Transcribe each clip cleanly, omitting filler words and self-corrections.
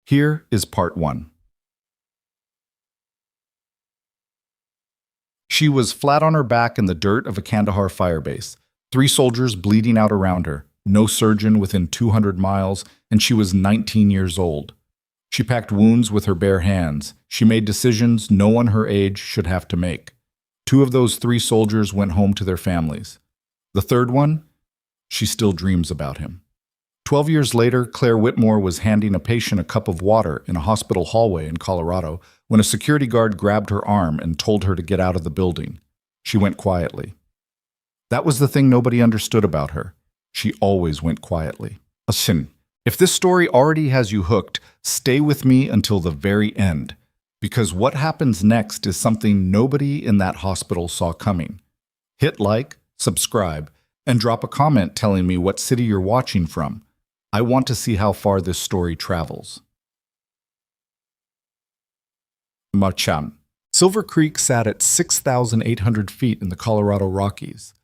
Here is part 1. She was flat on her back in the dirt of a Kandahar firebase, 3 soldiers bleeding out around her, no surgeon within 200 miles, and she was 19 years old. She packed wounds with her bare hands. She made decisions no one her age should have to make. 2 of those 3 soldiers went home to their families. The third one, she still dreams about him. 12 years later, Claire Whitmore was handing a patient a cup of water in a hospital hallway in Colorado when a security guard grabbed her arm and told her to get out of the building. She went quietly. That was the thing nobody understood about her. She always went quietly. Listen, if this story already has you hooked, stay with me until the very end, because what happens next is something nobody in that hospital saw coming. Hit like, subscribe, and drop a comment telling me what city you're watching from. I want to see how far this story travels. Machan. Silver Creek sat at 6,800 feet in the Colorado Rockies,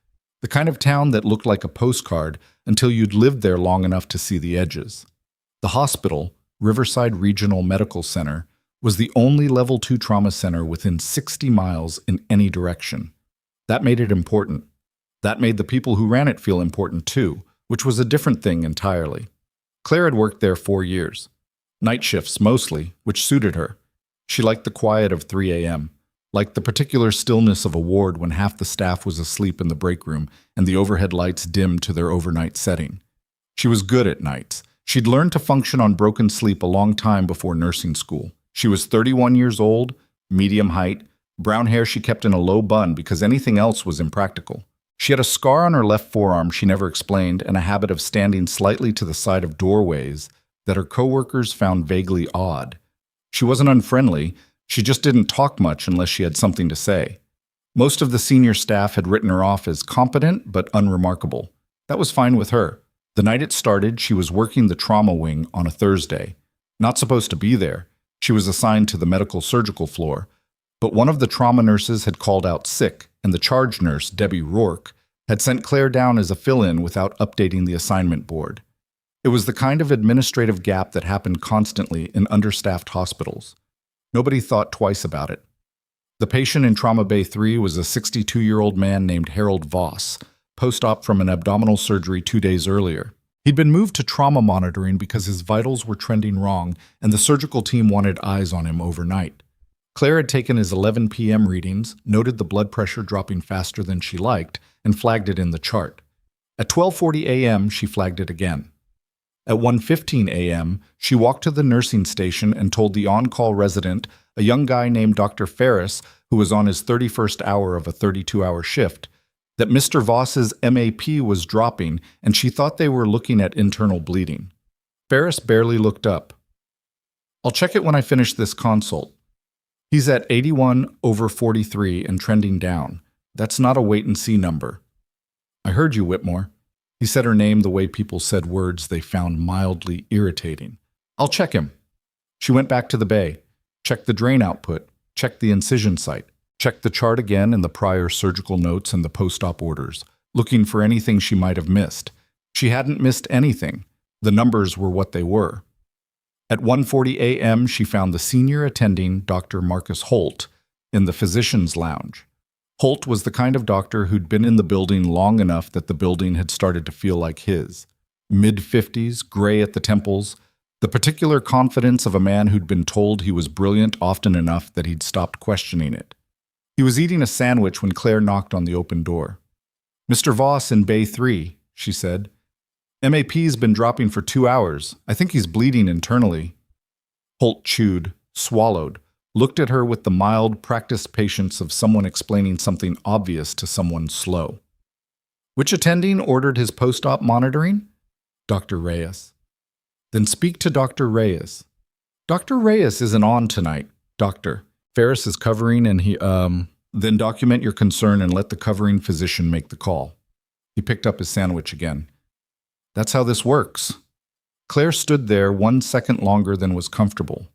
the kind of town that looked like a postcard until you'd lived there long enough to see the edges. The hospital, Riverside Regional Medical Center, was the only Level 2 trauma center within 60 miles in any direction. That made it important. That made the people who ran it feel important too, which was a different thing entirely. Claire had worked there 4 years. Night shifts mostly, which suited her. She liked the quiet of 3 a.m., liked the particular stillness of a ward when half the staff was asleep in the break room and the overhead lights dimmed to their overnight setting. She was good at nights. She'd learned to function on broken sleep a long time before nursing school. She was 31 years old, medium height, brown hair she kept in a low bun because anything else was impractical. She had a scar on her left forearm she never explained and a habit of standing slightly to the side of doorways that her coworkers found vaguely odd. She wasn't unfriendly, she just didn't talk much unless she had something to say. Most of the senior staff had written her off as competent but unremarkable. That was fine with her. The night it started, she was working the trauma wing on a Thursday. Not supposed to be there. She was assigned to the medical surgical floor. But one of the trauma nurses had called out sick, and the charge nurse, Debbie Rourke, had sent Claire down as a fill-in without updating the assignment board. It was the kind of administrative gap that happened constantly in understaffed hospitals. Nobody thought twice about it. The patient in Trauma Bay 3 was a 62-year-old man named Harold Voss, post-op from an abdominal surgery 2 days earlier. He'd been moved to trauma monitoring because his vitals were trending wrong and the surgical team wanted eyes on him overnight. Claire had taken his 11 p.m. readings, noted the blood pressure dropping faster than she liked, and flagged it in the chart. At 12:40 a.m., she flagged it again. At 1:15 a.m., she walked to the nursing station and told the on-call resident, a young guy named Dr. Ferris, who was on his 31st hour of a 32-hour shift, that Mr. Voss's MAP was dropping and she thought they were looking at internal bleeding. Ferris barely looked up. "I'll check it when I finish this consult. He's at 81/43 and trending down. That's not a wait-and-see number." "I heard you, Whitmore." He said her name the way people said words they found mildly irritating. "I'll check him." She went back to the bay, checked the drain output, checked the incision site, checked the chart again and the prior surgical notes and the post-op orders, looking for anything she might have missed. She hadn't missed anything. The numbers were what they were. At 1:40 a.m., she found the senior attending, Dr. Marcus Holt, in the physician's lounge. Holt was the kind of doctor who'd been in the building long enough that the building had started to feel like his. Mid-50s, gray at the temples, the particular confidence of a man who'd been told he was brilliant often enough that he'd stopped questioning it. He was eating a sandwich when Claire knocked on the open door. "Mr. Voss in Bay 3, she said. "MAP's been dropping for 2 hours. I think he's bleeding internally." Holt chewed, swallowed, looked at her with the mild, practiced patience of someone explaining something obvious to someone slow. "Which attending ordered his post-op monitoring?" "Dr. Reyes." "Then speak to Dr. Reyes." "Dr. Reyes isn't on tonight, Doctor. Ferris is covering and Then document your concern and let the covering physician make the call." He picked up his sandwich again. "That's how this works." Claire stood there 1 second longer than was comfortable.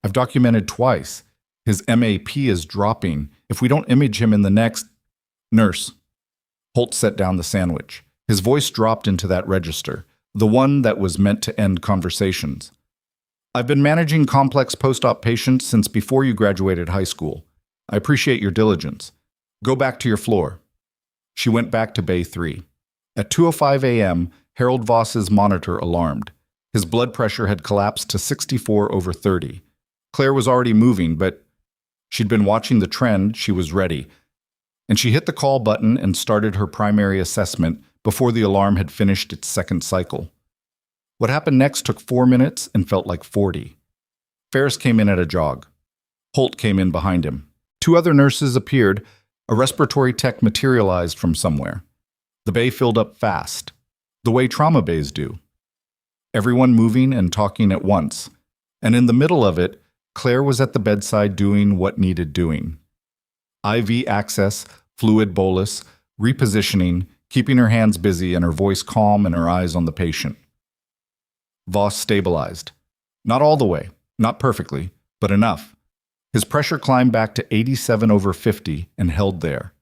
"I've documented twice. His MAP is dropping. If we don't image him in the next—" "Nurse." Holt set down the sandwich. His voice dropped into that register, the one that was meant to end conversations. I've been managing complex post-op patients since before you graduated high school. I appreciate your diligence. Go back to your floor." She went back to Bay 3. At 2:05 a.m., Harold Voss's monitor alarmed. His blood pressure had collapsed to 64/30. Claire was already moving, but she'd been watching the trend. She was ready. And she hit the call button and started her primary assessment before the alarm had finished its second cycle. What happened next took 4 minutes and felt like 40. Ferris came in at a jog. Holt came in behind him. 2 other nurses appeared. A respiratory tech materialized from somewhere. The bay filled up fast, the way trauma bays do. Everyone moving and talking at once. And in the middle of it, Claire was at the bedside doing what needed doing. IV access, fluid bolus, repositioning, keeping her hands busy and her voice calm and her eyes on the patient. Voss stabilized. Not all the way, not perfectly, but enough. His pressure climbed back to 87/50 and held there.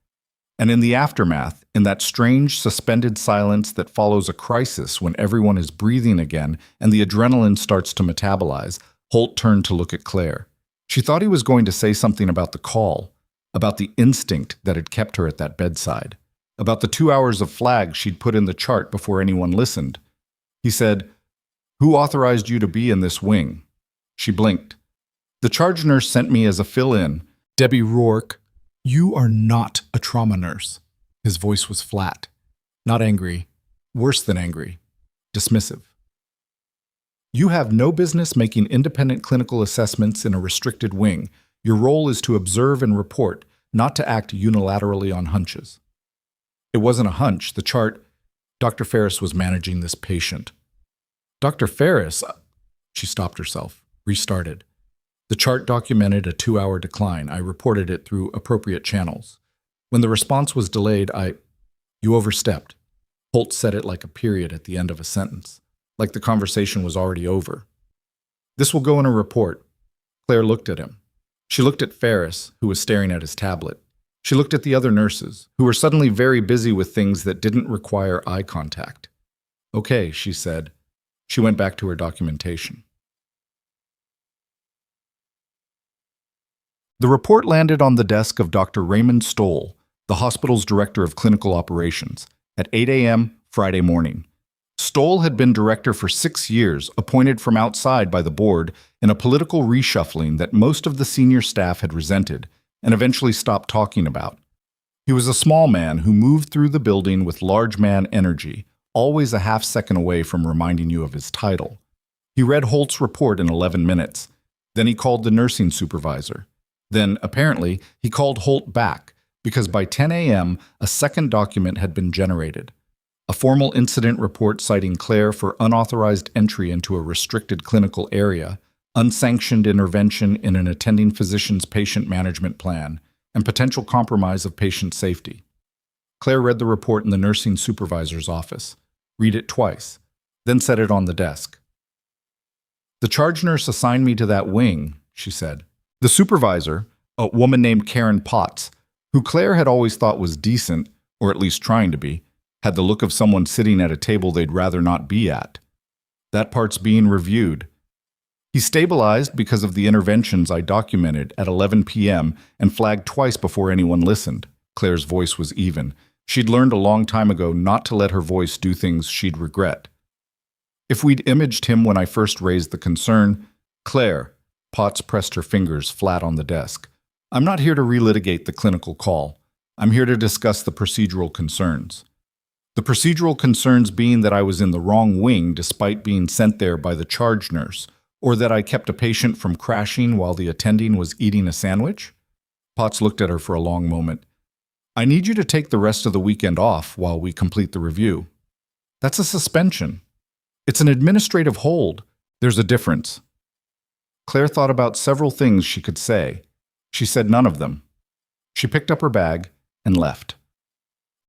And in the aftermath, in that strange suspended silence that follows a crisis when everyone is breathing again and the adrenaline starts to metabolize, Holt turned to look at Claire. She thought he was going to say something about the call, about the instinct that had kept her at that bedside, about the 2 hours of flags she'd put in the chart before anyone listened. He said, "Who authorized you to be in this wing?" She blinked. "The charge nurse sent me as a fill-in." "Debbie Rourke, you are not a trauma nurse." His voice was flat, not angry, worse than angry, dismissive. "You have no business making independent clinical assessments in a restricted wing. Your role is to observe and report, not to act unilaterally on hunches." It wasn't a hunch. The chart, Dr. Ferris was managing this patient. "Dr. Ferris," she stopped herself, restarted. The chart documented a 2-hour decline. I reported it through appropriate channels. When the response was delayed, "You overstepped." Holt said it like a period at the end of a sentence, like the conversation was already over. "This will go in a report." Claire looked at him. She looked at Ferris, who was staring at his tablet. She looked at the other nurses, who were suddenly very busy with things that didn't require eye contact. "Okay," she said. She went back to her documentation. The report landed on the desk of Dr. Raymond Stoll, the hospital's director of clinical operations, at 8 a.m. Friday morning. Stoll had been director for 6 years, appointed from outside by the board in a political reshuffling that most of the senior staff had resented and eventually stopped talking about. He was a small man who moved through the building with large man energy, always a half second away from reminding you of his title. He read Holt's report in 11 minutes. Then he called the nursing supervisor. Then, apparently, he called Holt back, because by 10 a.m., a second document had been generated. A formal incident report citing Claire for unauthorized entry into a restricted clinical area, unsanctioned intervention in an attending physician's patient management plan, and potential compromise of patient safety. Claire read the report in the nursing supervisor's office, read it twice, then set it on the desk. "The charge nurse assigned me to that wing," she said. The supervisor, a woman named Karen Potts, who Claire had always thought was decent, or at least trying to be, had the look of someone sitting at a table they'd rather not be at. "That part's being reviewed." He stabilized because of the interventions I documented at 11 p.m. and flagged twice before anyone listened. Claire's voice was even. She'd learned a long time ago not to let her voice do things she'd regret. "If we'd imaged him when I first raised the concern..." "Claire," Potts pressed her fingers flat on the desk. "I'm not here to relitigate the clinical call. I'm here to discuss the procedural concerns. The procedural concerns being that I was in the wrong wing despite being sent there by the charge nurse, or that I kept a patient from crashing while the attending was eating a sandwich?" Potts looked at her for a long moment. "I need you to take the rest of the weekend off while we complete the review." "That's a suspension." "It's an administrative hold. There's a difference." Claire thought about several things she could say. She said none of them. She picked up her bag and left.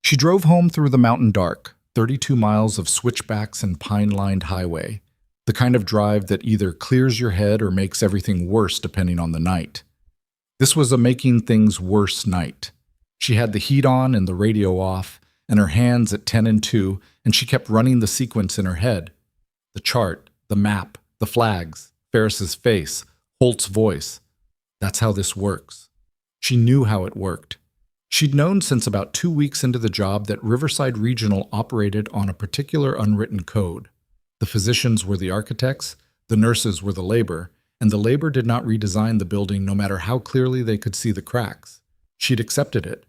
She drove home through the mountain dark, 32 miles of switchbacks and pine-lined highway, the kind of drive that either clears your head or makes everything worse depending on the night. This was a making things worse night. She had the heat on and the radio off, and her hands at 10 and 2, and she kept running the sequence in her head. The chart, the map, the flags, Ferris's face, Holt's voice. That's how this works. She knew how it worked. She'd known since about 2 weeks into the job that Riverside Regional operated on a particular unwritten code. The physicians were the architects, the nurses were the labor, and the labor did not redesign the building no matter how clearly they could see the cracks. She'd accepted it.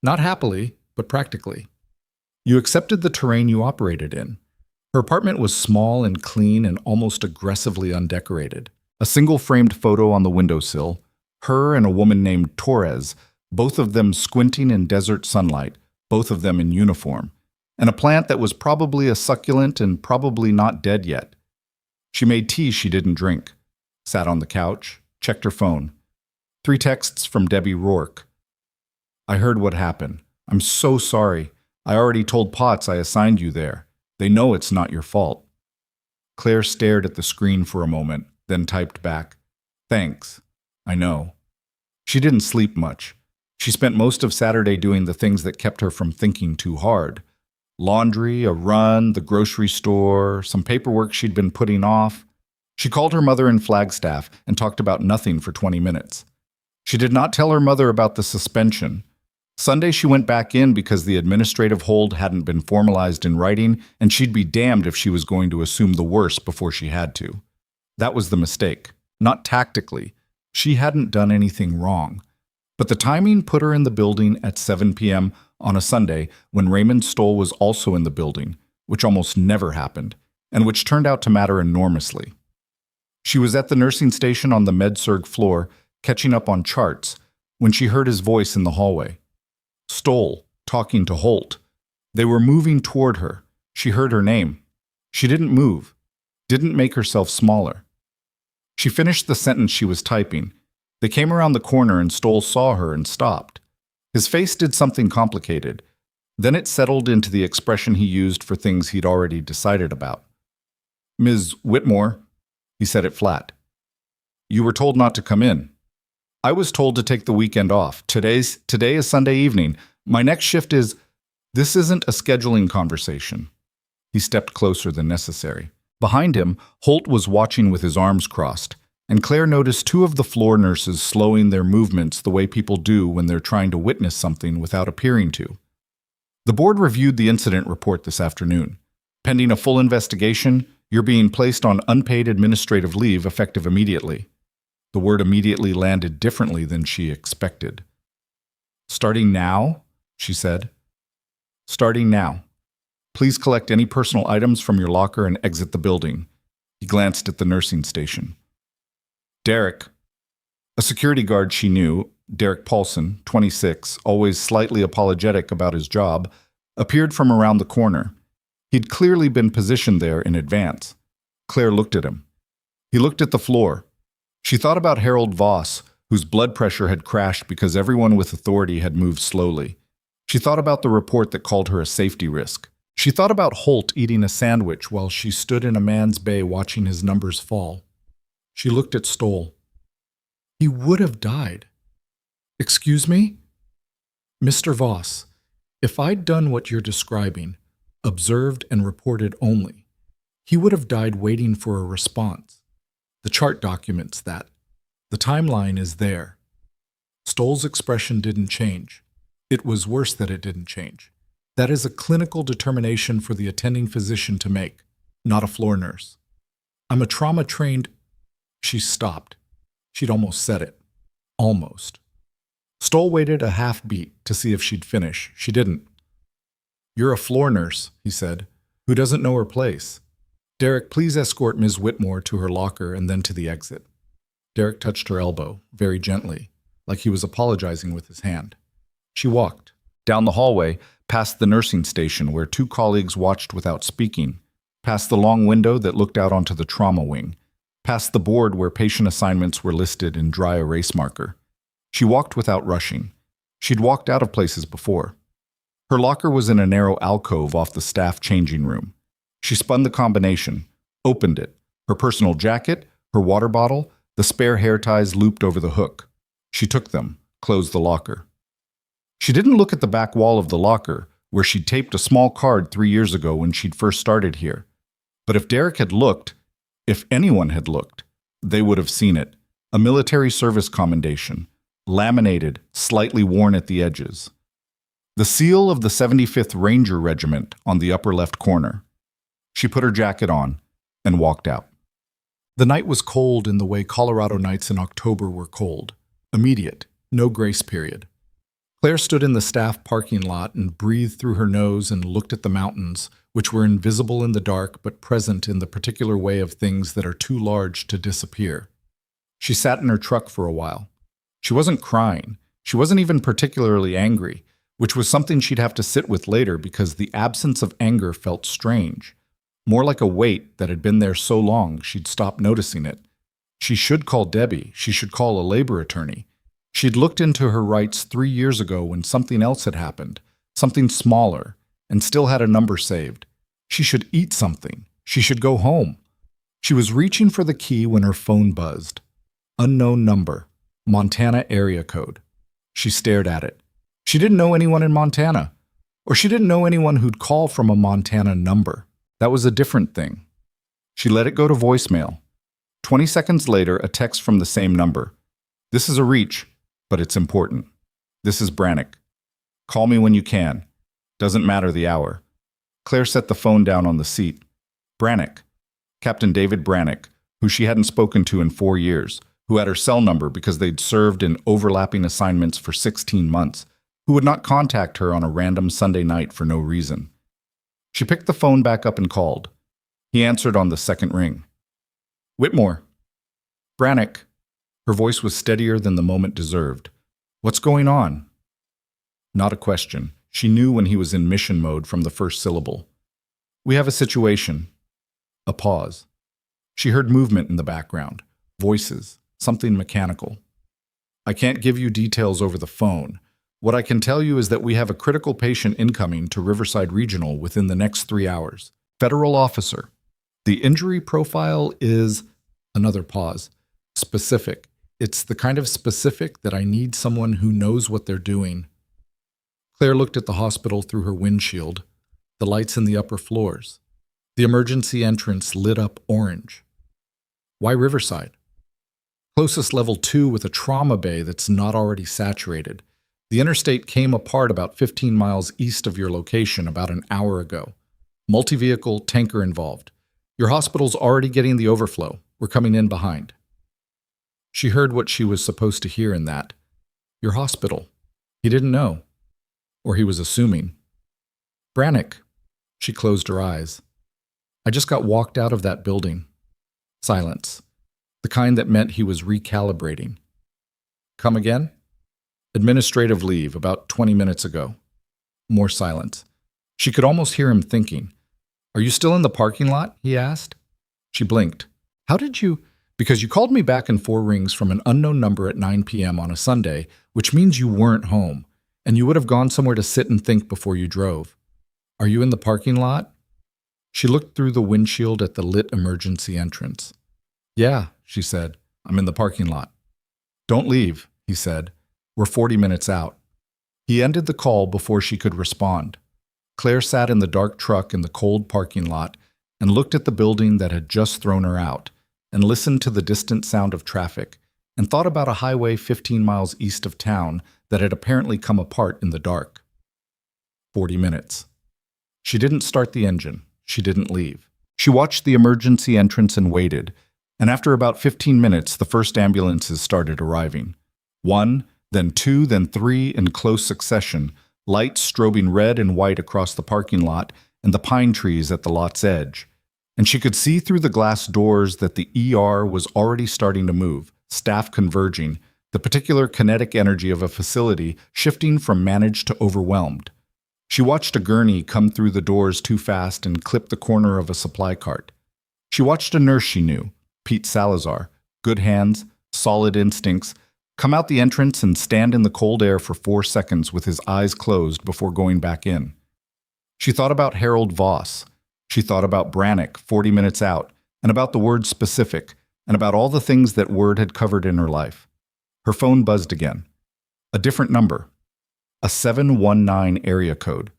Not happily, but practically. You accepted the terrain you operated in. Her apartment was small and clean and almost aggressively undecorated. A single framed photo on the windowsill, her and a woman named Torres, both of them squinting in desert sunlight, both of them in uniform, and a plant that was probably a succulent and probably not dead yet. She made tea she didn't drink, sat on the couch, checked her phone. 3 texts from Debbie Rourke. I heard what happened. I'm so sorry. I already told Potts I assigned you there. They know it's not your fault. Claire stared at the screen for a moment, then typed back, Thanks. I know. She didn't sleep much. She spent most of Saturday doing the things that kept her from thinking too hard. Laundry, a run, the grocery store, some paperwork she'd been putting off. She called her mother in Flagstaff and talked about nothing for 20 minutes. She did not tell her mother about the suspension. Sunday she went back in because the administrative hold hadn't been formalized in writing, and she'd be damned if she was going to assume the worst before she had to. That was the mistake. Not tactically. She hadn't done anything wrong. But the timing put her in the building at 7 p.m. on a Sunday when Raymond Stoll was also in the building, which almost never happened, and which turned out to matter enormously. She was at the nursing station on the med-surg floor, catching up on charts, when she heard his voice in the hallway. Stoll, talking to Holt. They were moving toward her. She heard her name. She didn't move, didn't make herself smaller. She finished the sentence she was typing. They came around the corner and Stoll saw her and stopped. His face did something complicated. Then it settled into the expression he used for things he'd already decided about. Ms. Whitmore, he said it flat. You were told not to come in. I was told to take the weekend off. Today is Sunday evening. My next shift is... This isn't a scheduling conversation. He stepped closer than necessary. Behind him, Holt was watching with his arms crossed, and Claire noticed 2 of the floor nurses slowing their movements the way people do when they're trying to witness something without appearing to. The board reviewed the incident report this afternoon. Pending a full investigation, you're being placed on unpaid administrative leave effective immediately. The word immediately landed differently than she expected. Starting now, she said. Starting now. Please collect any personal items from your locker and exit the building. He glanced at the nursing station. Derek, a security guard she knew, Derek Paulson, 26, always slightly apologetic about his job, appeared from around the corner. He'd clearly been positioned there in advance. Claire looked at him. He looked at the floor. She thought about Harold Voss, whose blood pressure had crashed because everyone with authority had moved slowly. She thought about the report that called her a safety risk. She thought about Holt eating a sandwich while she stood in a man's bay watching his numbers fall. She looked at Stoll. He would have died. Excuse me? Mr. Voss, if I'd done what you're describing, observed and reported only, he would have died waiting for a response. The chart documents that. The timeline is there. Stoll's expression didn't change. It was worse that it didn't change. That is a clinical determination for the attending physician to make, not a floor nurse. I'm a trauma-trained... She stopped. She'd almost said it. Almost. Stoll waited a half beat to see if she'd finish. She didn't. You're a floor nurse, he said, who doesn't know her place. Derek, please escort Ms. Whitmore to her locker and then to the exit. Derek touched her elbow, very gently, like he was apologizing with his hand. She walked. Down the hallway, past the nursing station where 2 colleagues watched without speaking, past the long window that looked out onto the trauma wing, past the board where patient assignments were listed in dry erase marker. She walked without rushing. She'd walked out of places before. Her locker was in a narrow alcove off the staff changing room. She spun the combination, opened it, her personal jacket, her water bottle, the spare hair ties looped over the hook. She took them, closed the locker. She didn't look at the back wall of the locker, where she'd taped a small card 3 years ago when she'd first started here. But if Derek had looked, if anyone had looked, They would have seen it. A military service commendation, laminated, slightly worn at the edges. The seal of the 75th Ranger Regiment on the upper left corner. She put her jacket on and walked out. The night was cold in the way Colorado nights in October were cold. Immediate, no grace period. Claire stood in the staff parking lot and breathed through her nose and looked at the mountains, which were invisible in the dark but present in the particular way of things that are too large to disappear. She sat in her truck for a while. She wasn't crying. She wasn't even particularly angry, which was something she'd have to sit with later because the absence of anger felt strange. More like a weight that had been there so long she'd stopped noticing it. She should call Debbie. She should call a labor attorney. She'd looked into her rights 3 years ago when something else had happened, something smaller, and still had a number saved. She should eat something. She should go home. She was reaching for the key when her phone buzzed. Unknown number. Montana area code. She stared at it. She didn't know anyone in Montana. Or she didn't know anyone who'd call from a Montana number. That was a different thing. She let it go to voicemail. 20 seconds later, a text from the same number. This is a reach, but it's important. This is Brannick. Call me when you can. Doesn't matter the hour. Claire set the phone down on the seat. Brannick. Captain David Brannick, who she hadn't spoken to in 4 years, who had her cell number because they'd served in overlapping assignments for 16 months, who would not contact her on a random Sunday night for no reason. She picked the phone back up and called. He answered on the second ring. Whitmore. Brannick. Her voice was steadier than the moment deserved. What's going on? Not a question. She knew when he was in mission mode from the first syllable. We have a situation. A pause. She heard movement in the background. Voices. Something mechanical. I can't give you details over the phone. What I can tell you is that we have a critical patient incoming to Riverside Regional within the next 3 hours. Federal officer. The injury profile is, another pause, specific. It's the kind of specific that I need someone who knows what they're doing. Claire looked at the hospital through her windshield, the lights in the upper floors. The emergency entrance lit up orange. Why Riverside? Closest level 2 with a trauma bay that's not already saturated. The interstate came apart about 15 miles east of your location about an hour ago. Multi-vehicle tanker involved. Your hospital's already getting the overflow. We're coming in behind. She heard what she was supposed to hear in that. Your hospital. He didn't know. Or he was assuming. Brannick. She closed her eyes. I just got walked out of that building. Silence. The kind that meant he was recalibrating. Come again? Administrative leave, about 20 minutes ago. More silence. She could almost hear him thinking. Are you still in the parking lot? He asked. She blinked. How did you? Because you called me back in 4 rings from an unknown number at 9 p.m. on a Sunday, which means you weren't home, and you would have gone somewhere to sit and think before you drove. Are you in the parking lot? She looked through the windshield at the lit emergency entrance. Yeah, she said. I'm in the parking lot. Don't leave, he said. We're 40 minutes out. He ended the call before she could respond. Claire sat in the dark truck in the cold parking lot and looked at the building that had just thrown her out and listened to the distant sound of traffic and thought about a highway 15 miles east of town that had apparently come apart in the dark. 40 minutes. She didn't start the engine. She didn't leave. She watched the emergency entrance and waited, and after about 15 minutes, the first ambulances started arriving. 1, then 2, then 3 in close succession, lights strobing red and white across the parking lot and the pine trees at the lot's edge. And she could see through the glass doors that the ER was already starting to move, staff converging, the particular kinetic energy of a facility shifting from managed to overwhelmed. She watched a gurney come through the doors too fast and clip the corner of a supply cart. She watched a nurse she knew, Pete Salazar, good hands, solid instincts, come out the entrance and stand in the cold air for 4 seconds with his eyes closed before going back in. She thought about Harold Voss. She thought about Brannick 40 minutes out, and about the word specific, and about all the things that word had covered in her life. Her phone buzzed again. A different number. A 719 area code.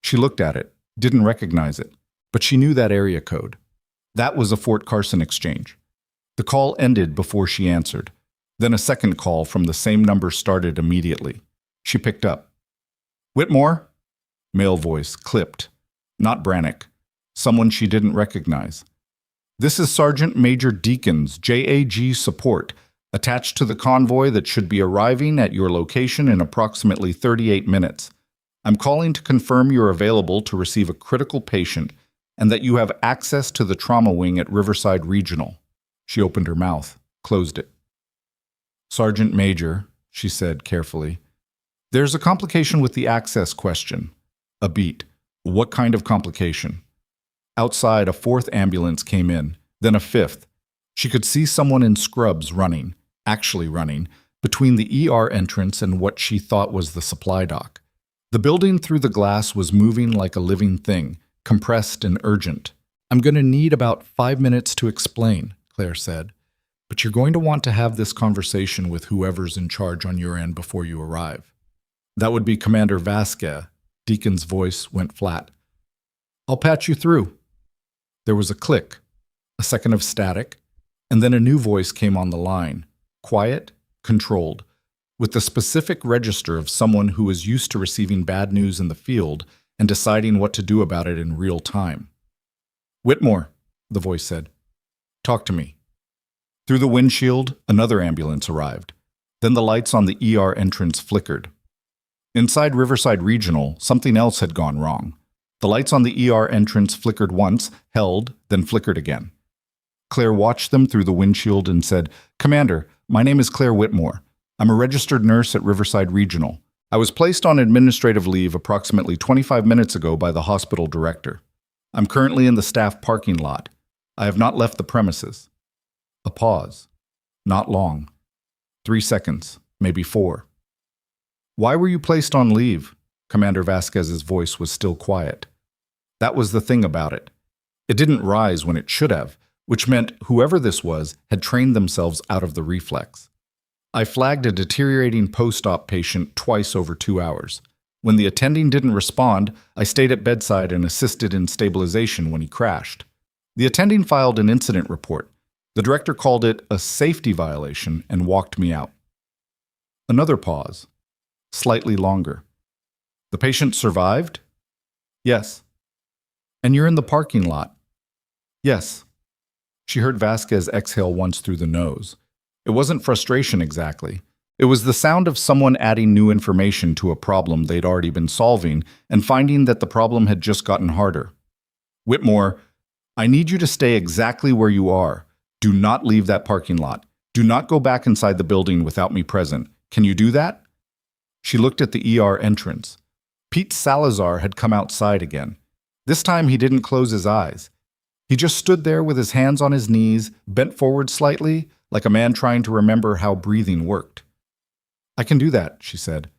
She looked at it, didn't recognize it, but she knew that area code. That was a Fort Carson exchange. The call ended before she answered. Then a second call from the same number started immediately. She picked up. "Whitmore?" Male voice, clipped. Not Brannick. Someone she didn't recognize. "This is Sergeant Major Deacon's JAG support, attached to the convoy that should be arriving at your location in approximately 38 minutes. I'm calling to confirm you're available to receive a critical patient and that you have access to the trauma wing at Riverside Regional." She opened her mouth, closed it. "Sergeant Major," she said carefully, "there's a complication with the access question." A beat. "What kind of complication?" Outside, a fourth ambulance came in, then a fifth. She could see someone in scrubs running, actually running, between the ER entrance and what she thought was the supply dock. The building through the glass was moving like a living thing, compressed and urgent. "I'm going to need about 5 minutes to explain," Claire said, "but you're going to want to have this conversation with whoever's in charge on your end before you arrive." "That would be Commander Vasquez." Deacon's voice went flat. "I'll patch you through." There was a click, a second of static, and then a new voice came on the line, quiet, controlled, with the specific register of someone who was used to receiving bad news in the field and deciding what to do about it in real time. "Whitmore," the voice said. "Talk to me." Through the windshield, another ambulance arrived. Then the lights on the ER entrance flickered. Inside Riverside Regional, something else had gone wrong. The lights on the ER entrance flickered once, held, then flickered again. Claire watched them through the windshield and said, "Commander, my name is Claire Whitmore. I'm a registered nurse at Riverside Regional. I was placed on administrative leave approximately 25 minutes ago by the hospital director. I'm currently in the staff parking lot. I have not left the premises." A pause. Not long. 3 seconds, maybe 4. "Why were you placed on leave?" Commander Vasquez's voice was still quiet. That was the thing about it. It didn't rise when it should have, which meant whoever this was had trained themselves out of the reflex. "I flagged a deteriorating post-op patient twice over 2 hours. When the attending didn't respond, I stayed at bedside and assisted in stabilization when he crashed. The attending filed an incident report. The director called it a safety violation and walked me out." Another pause. Slightly longer. "The patient survived?" "Yes." "And you're in the parking lot?" "Yes." She heard Vasquez exhale once through the nose. It wasn't frustration exactly. It was the sound of someone adding new information to a problem they'd already been solving and finding that the problem had just gotten harder. "Whitmore, I need you to stay exactly where you are. Do not leave that parking lot. Do not go back inside the building without me present. Can you do that?" She looked at the ER entrance. Pete Salazar had come outside again. This time he didn't close his eyes. He just stood there with his hands on his knees, bent forward slightly, like a man trying to remember how breathing worked. "I can do that," she said.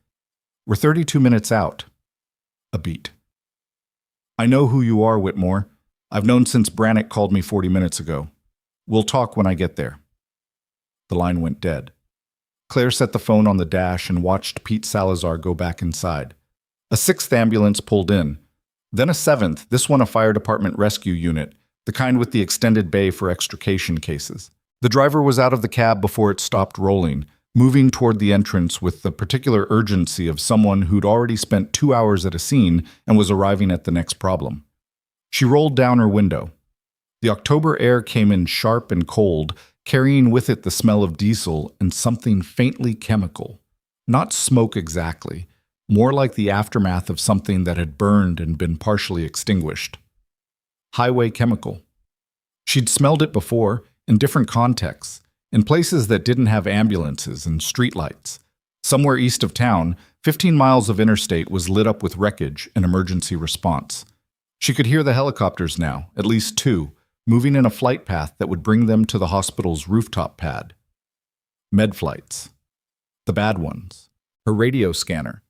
"We're 32 minutes out." A beat. "I know who you are, Whitmore. I've known since Brannick called me 40 minutes ago. We'll talk when I get there." The line went dead. Claire set the phone on the dash and watched Pete Salazar go back inside. A 6th ambulance pulled in. Then a 7th, this one a fire department rescue unit, the kind with the extended bay for extrication cases. The driver was out of the cab before it stopped rolling, moving toward the entrance with the particular urgency of someone who'd already spent 2 hours at a scene and was arriving at the next problem. She rolled down her window. The October air came in sharp and cold, carrying with it the smell of diesel and something faintly chemical. Not smoke exactly, more like the aftermath of something that had burned and been partially extinguished. Highway chemical. She'd smelled it before, in different contexts, in places that didn't have ambulances and streetlights. Somewhere east of town, 15 miles of interstate was lit up with wreckage and emergency response. She could hear the helicopters now, at least 2, moving in a flight path that would bring them to the hospital's rooftop pad. Med flights. The bad ones. Her radio scanner.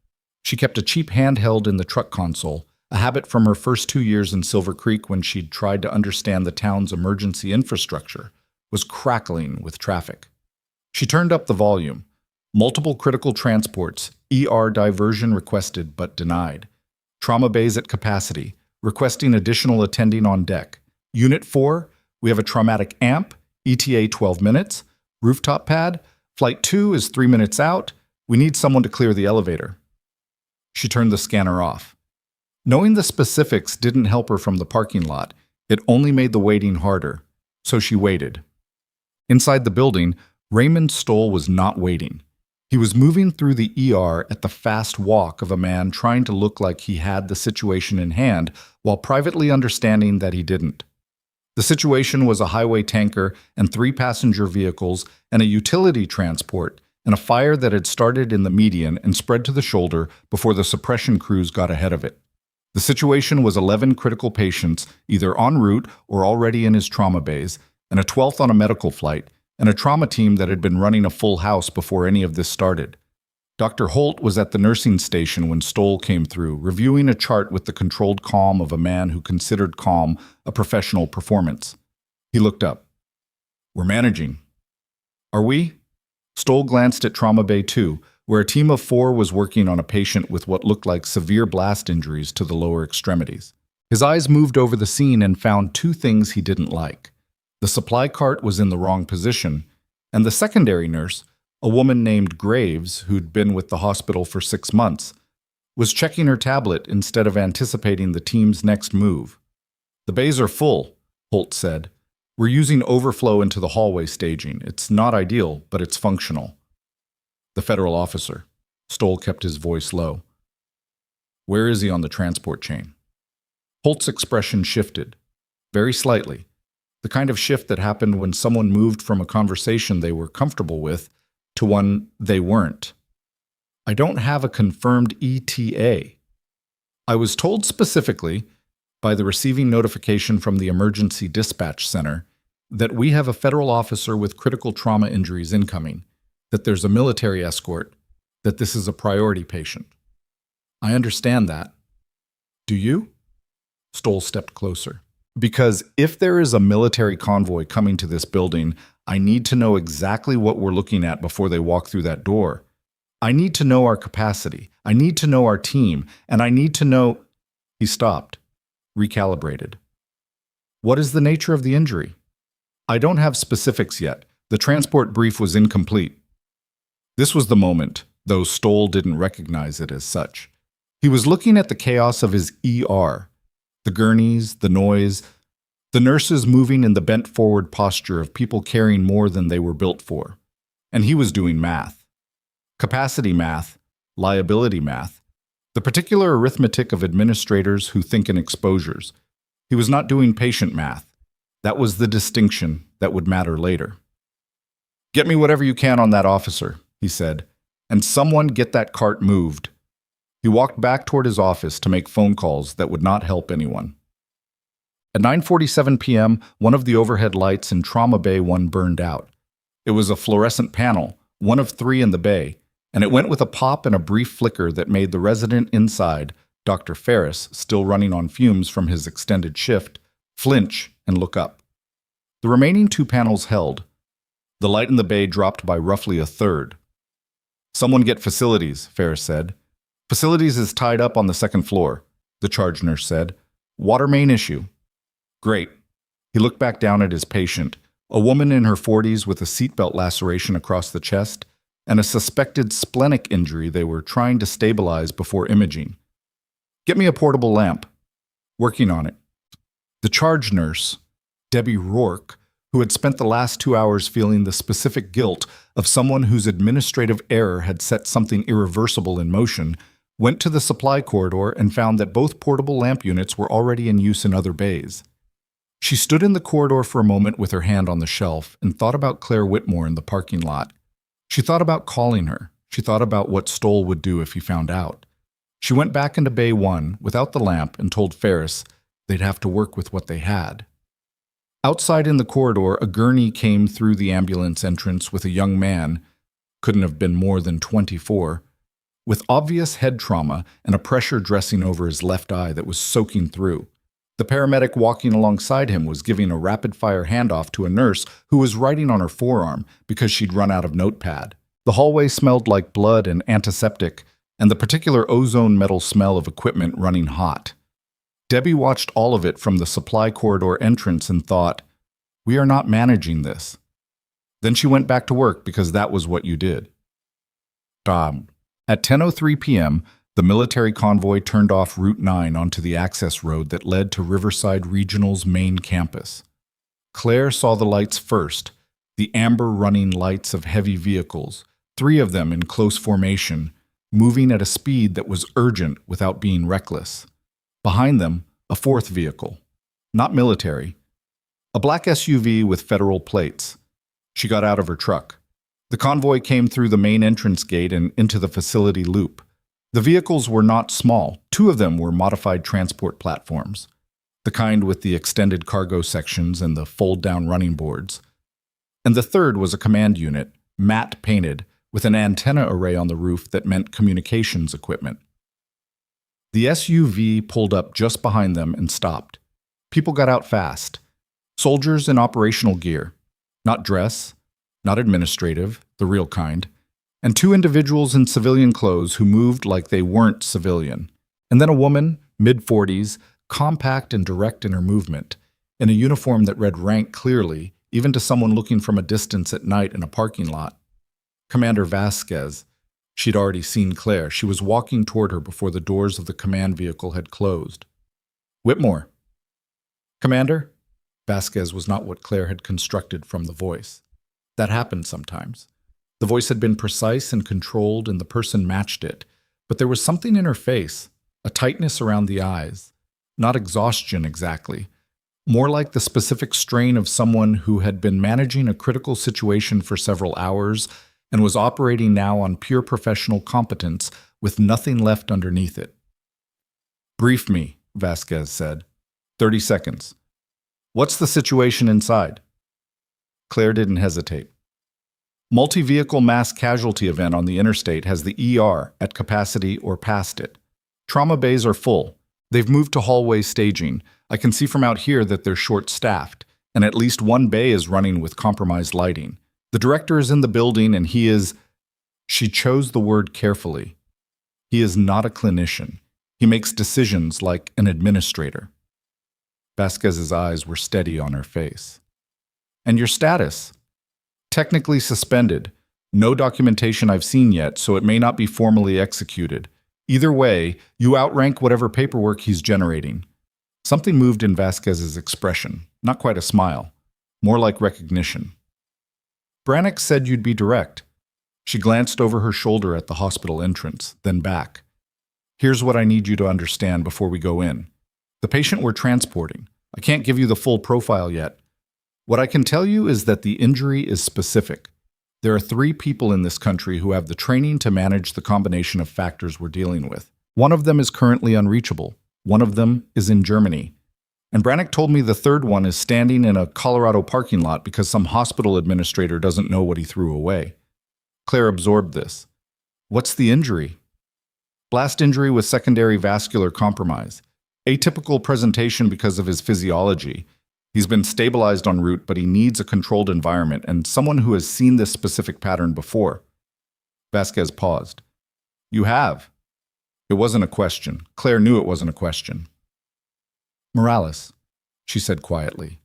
She kept a cheap handheld in the truck console, a habit from her first 2 years in Silver Creek when she'd tried to understand the town's emergency infrastructure, was crackling with traffic. She turned up the volume. Multiple critical transports, ER diversion requested but denied. Trauma bays at capacity, requesting additional attending on deck. Unit 4, we have a traumatic amp, ETA 12 minutes. Rooftop pad. Flight 2 is 3 minutes out. We need someone to clear the elevator. She turned the scanner off. Knowing the specifics didn't help her from the parking lot. It only made the waiting harder. So she waited. Inside the building, Raymond Stoll was not waiting. He was moving through the ER at the fast walk of a man trying to look like he had the situation in hand while privately understanding that he didn't. The situation was a highway tanker and 3 passenger vehicles and a utility transport and a fire that had started in the median and spread to the shoulder before the suppression crews got ahead of it. The situation was 11 critical patients either en route or already in his trauma bays, and a 12th on a medical flight, and a trauma team that had been running a full house before any of this started. Dr. Holt was at the nursing station when Stoll came through, reviewing a chart with the controlled calm of a man who considered calm a professional performance. He looked up. "We're managing." "Are we?" Stoll glanced at Trauma Bay 2, where a team of 4 was working on a patient with what looked like severe blast injuries to the lower extremities. His eyes moved over the scene and found 2 things he didn't like. The supply cart was in the wrong position, and the secondary nurse, a woman named Graves, who'd been with the hospital for 6 months, was checking her tablet instead of anticipating the team's next move. "The bays are full," Holt said. "We're using overflow into the hallway staging. It's not ideal, but it's functional." "The federal officer." Stoll kept his voice low. "Where is he on the transport chain?" Holt's expression shifted, very slightly, the kind of shift that happened when someone moved from a conversation they were comfortable with to one they weren't. "I don't have a confirmed ETA. I was told specifically, by the receiving notification from the Emergency Dispatch Center, that we have a federal officer with critical trauma injuries incoming, that there's a military escort, that this is a priority patient." "I understand that. Do you?" Stoll stepped closer. "Because if there is a military convoy coming to this building, I need to know exactly what we're looking at before they walk through that door. I need to know our capacity. I need to know our team. And I need to know—" He stopped, recalibrated. "What is the nature of the injury?" "I don't have specifics yet. The transport brief was incomplete." This was the moment, though Stoll didn't recognize it as such. He was looking at the chaos of his ER. The gurneys, the noise, the nurses moving in the bent-forward posture of people carrying more than they were built for. And he was doing math. Capacity math, liability math, the particular arithmetic of administrators who think in exposures. He was not doing patient math. That was the distinction that would matter later. "Get me whatever you can on that officer," he said, "and someone get that cart moved." He walked back toward his office to make phone calls that would not help anyone. At 9:47 p.m., one of the overhead lights in Trauma Bay 1 burned out. It was a fluorescent panel, one of 3 in the bay, and it went with a pop and a brief flicker that made the resident inside, Dr. Ferris, still running on fumes from his extended shift, flinch and look up. The remaining 2 panels held. The light in the bay dropped by roughly a third. "Someone get facilities," Ferris said. "Facilities is tied up on the 2nd floor," the charge nurse said. "Water main issue." "Great." He looked back down at his patient, a woman in her 40s with a seatbelt laceration across the chest and a suspected splenic injury they were trying to stabilize before imaging. "Get me a portable lamp." "Working on it." The charge nurse, Debbie Rourke, who had spent the last 2 hours feeling the specific guilt of someone whose administrative error had set something irreversible in motion, went to the supply corridor and found that both portable lamp units were already in use in other bays. She stood in the corridor for a moment with her hand on the shelf and thought about Claire Whitmore in the parking lot. She thought about calling her. She thought about what Stoll would do if he found out. She went back into Bay 1 without the lamp and told Ferris they'd have to work with what they had. Outside in the corridor, a gurney came through the ambulance entrance with a young man, couldn't have been more than 24, with obvious head trauma and a pressure dressing over his left eye that was soaking through. The paramedic walking alongside him was giving a rapid-fire handoff to a nurse who was writing on her forearm because she'd run out of notepad. The hallway smelled like blood and antiseptic, and the particular ozone metal smell of equipment running hot. Debbie watched all of it from the supply corridor entrance and thought, We are not managing this. Then she went back to work because that was what you did. At 10:03 p.m., the military convoy turned off Route 9 onto the access road that led to Riverside Regional's main campus. Claire saw the lights first, the amber running lights of heavy vehicles, 3 of them in close formation, moving at a speed that was urgent without being reckless. Behind them, a 4th vehicle. Not military. A black SUV with federal plates. She got out of her truck. The convoy came through the main entrance gate and into the facility loop. The vehicles were not small. 2 of them were modified transport platforms, the kind with the extended cargo sections and the fold-down running boards. And the 3rd was a command unit, matte painted, with an antenna array on the roof that meant communications equipment. The SUV pulled up just behind them and stopped. People got out fast. Soldiers in operational gear. Not dress, not administrative, the real kind, and 2 individuals in civilian clothes who moved like they weren't civilian. And then a woman, mid-40s, compact and direct in her movement, in a uniform that read rank clearly, even to someone looking from a distance at night in a parking lot. Commander Vasquez. She'd already seen Claire. She was walking toward her before the doors of the command vehicle had closed. Whitmore. Commander? Vasquez was not what Claire had constructed from the voice. That happened sometimes. The voice had been precise and controlled, and the person matched it. But there was something in her face, a tightness around the eyes. Not exhaustion exactly. More like the specific strain of someone who had been managing a critical situation for several hours and was operating now on pure professional competence with nothing left underneath it. Brief me, Vasquez said. 30 seconds. What's the situation inside? Claire didn't hesitate. Multi-vehicle mass casualty event on the interstate has the ER at capacity or past it. Trauma bays are full. They've moved to hallway staging. I can see from out here that they're short-staffed, and at least one bay is running with compromised lighting. The director is in the building and he is... She chose the word carefully. He is not a clinician. He makes decisions like an administrator. Vasquez's eyes were steady on her face. And your status? Technically suspended. No documentation I've seen yet, so it may not be formally executed. Either way, you outrank whatever paperwork he's generating. Something moved in Vasquez's expression, not quite a smile, more like recognition. Brannick said you'd be direct. She glanced over her shoulder at the hospital entrance, then back. Here's what I need you to understand before we go in. The patient we're transporting. I can't give you the full profile yet. What I can tell you is that the injury is specific. There are 3 people in this country who have the training to manage the combination of factors we're dealing with. One of them is currently unreachable. One of them is in Germany. And Brannick told me the 3rd one is standing in a Colorado parking lot because some hospital administrator doesn't know what he threw away. Claire absorbed this. What's the injury? Blast injury with secondary vascular compromise. Atypical presentation because of his physiology. He's been stabilized en route, but he needs a controlled environment and someone who has seen this specific pattern before. Vasquez paused. You have. It wasn't a question. Claire knew it wasn't a question. Morales, she said quietly.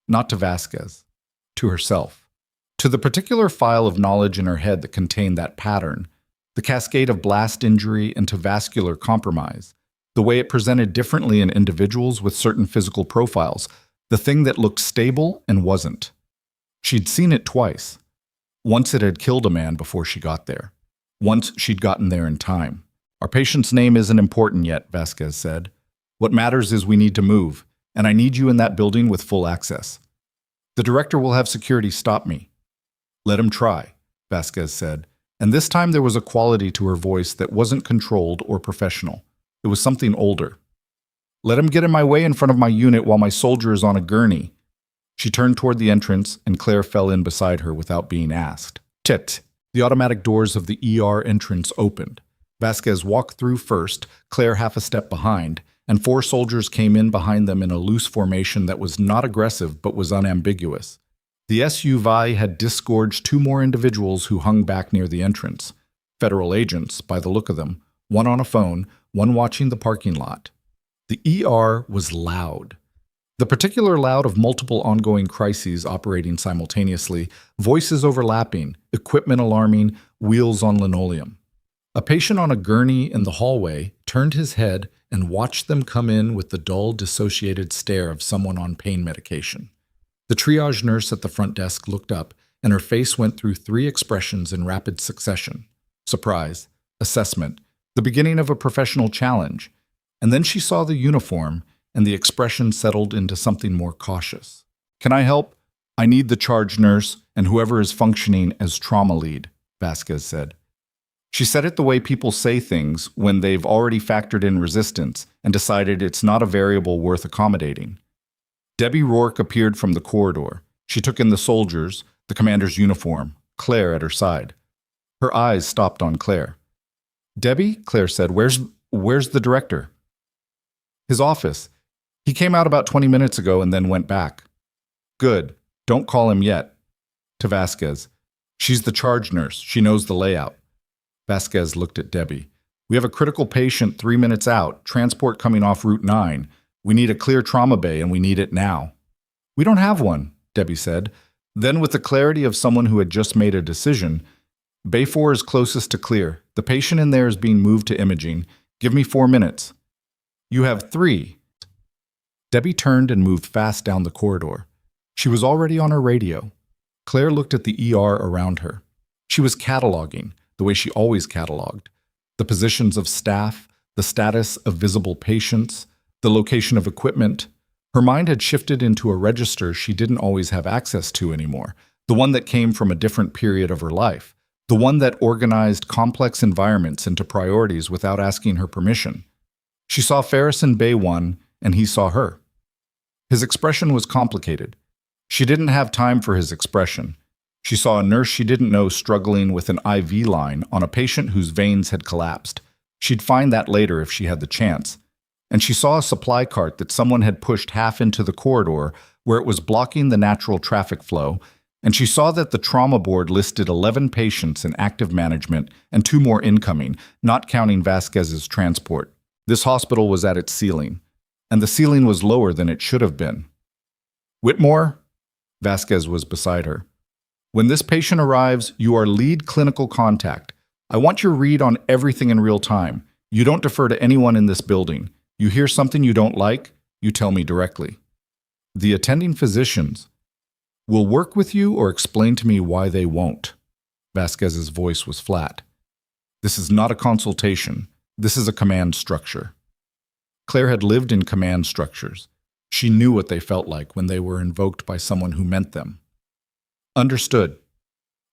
Not to Vasquez. To herself. To the particular file of knowledge in her head that contained that pattern. The cascade of blast injury into vascular compromise. The way it presented differently in individuals with certain physical profiles. The thing that looked stable and wasn't. She'd seen it twice. Once it had killed a man before she got there. Once she'd gotten there in time. Our patient's name isn't important yet, Vasquez said. What matters is we need to move, and I need you in that building with full access. The director will have security stop me. Let him try, Vasquez said, and this time there was a quality to her voice that wasn't controlled or professional. It was something older. Let him get in my way in front of my unit while my soldier is on a gurney. She turned toward the entrance, and Claire fell in beside her without being asked. Tit! The automatic doors of the ER entrance opened. Vasquez walked through first, Claire half a step behind, and 4 soldiers came in behind them in a loose formation that was not aggressive but was unambiguous. The SUV had disgorged 2 more individuals who hung back near the entrance. Federal agents, by the look of them, one on a phone, one watching the parking lot. The ER was loud. The particular loud of multiple ongoing crises operating simultaneously, voices overlapping, equipment alarming, wheels on linoleum. A patient on a gurney in the hallway turned his head and watched them come in with the dull, dissociated stare of someone on pain medication. The triage nurse at the front desk looked up, and her face went through 3 expressions in rapid succession: surprise, assessment, the beginning of a professional challenge. And then she saw the uniform, and the expression settled into something more cautious. "Can I help? I need the charge nurse and whoever is functioning as trauma lead," Vasquez said. She said it the way people say things when they've already factored in resistance and decided it's not a variable worth accommodating. Debbie Rourke appeared from the corridor. She took in the soldiers, the commander's uniform, Claire at her side. Her eyes stopped on Claire. "Debbie," Claire said, where's the director?" "His office. He came out about 20 minutes ago and then went back." "Good. Don't call him yet." To Vasquez. "She's the charge nurse. She knows the layout." Vasquez looked at Debbie. "We have a critical patient 3 minutes out, transport coming off Route 9. We need a clear trauma bay and we need it now." "We don't have one," Debbie said. Then, with the clarity of someone who had just made a decision, "Bay 4 is closest to clear. The patient in there is being moved to imaging. Give me 4 minutes." "You have 3. Debbie turned and moved fast down the corridor. She was already on her radio. Claire looked at the ER around her. She was cataloging, the way she always cataloged, the positions of staff, the status of visible patients, the location of equipment. Her mind had shifted into a register she didn't always have access to anymore, the one that came from a different period of her life, the one that organized complex environments into priorities without asking her permission. She saw Ferris in Bay 1, and he saw her. His expression was complicated. She didn't have time for his expression. She saw a nurse she didn't know struggling with an IV line on a patient whose veins had collapsed. She'd find that later if she had the chance. And she saw a supply cart that someone had pushed half into the corridor where it was blocking the natural traffic flow, and she saw that the trauma board listed 11 patients in active management and 2 more incoming, not counting Vasquez's transport. This hospital was at its ceiling, and the ceiling was lower than it should have been. "Whitmore?" Vasquez was beside her. "When this patient arrives, you are lead clinical contact. I want your read on everything in real time. You don't defer to anyone in this building. You hear something you don't like, you tell me directly. The attending physicians will work with you or explain to me why they won't." Vasquez's voice was flat. "This is not a consultation. This is a command structure." Claire had lived in command structures. She knew what they felt like when they were invoked by someone who meant them. "Understood."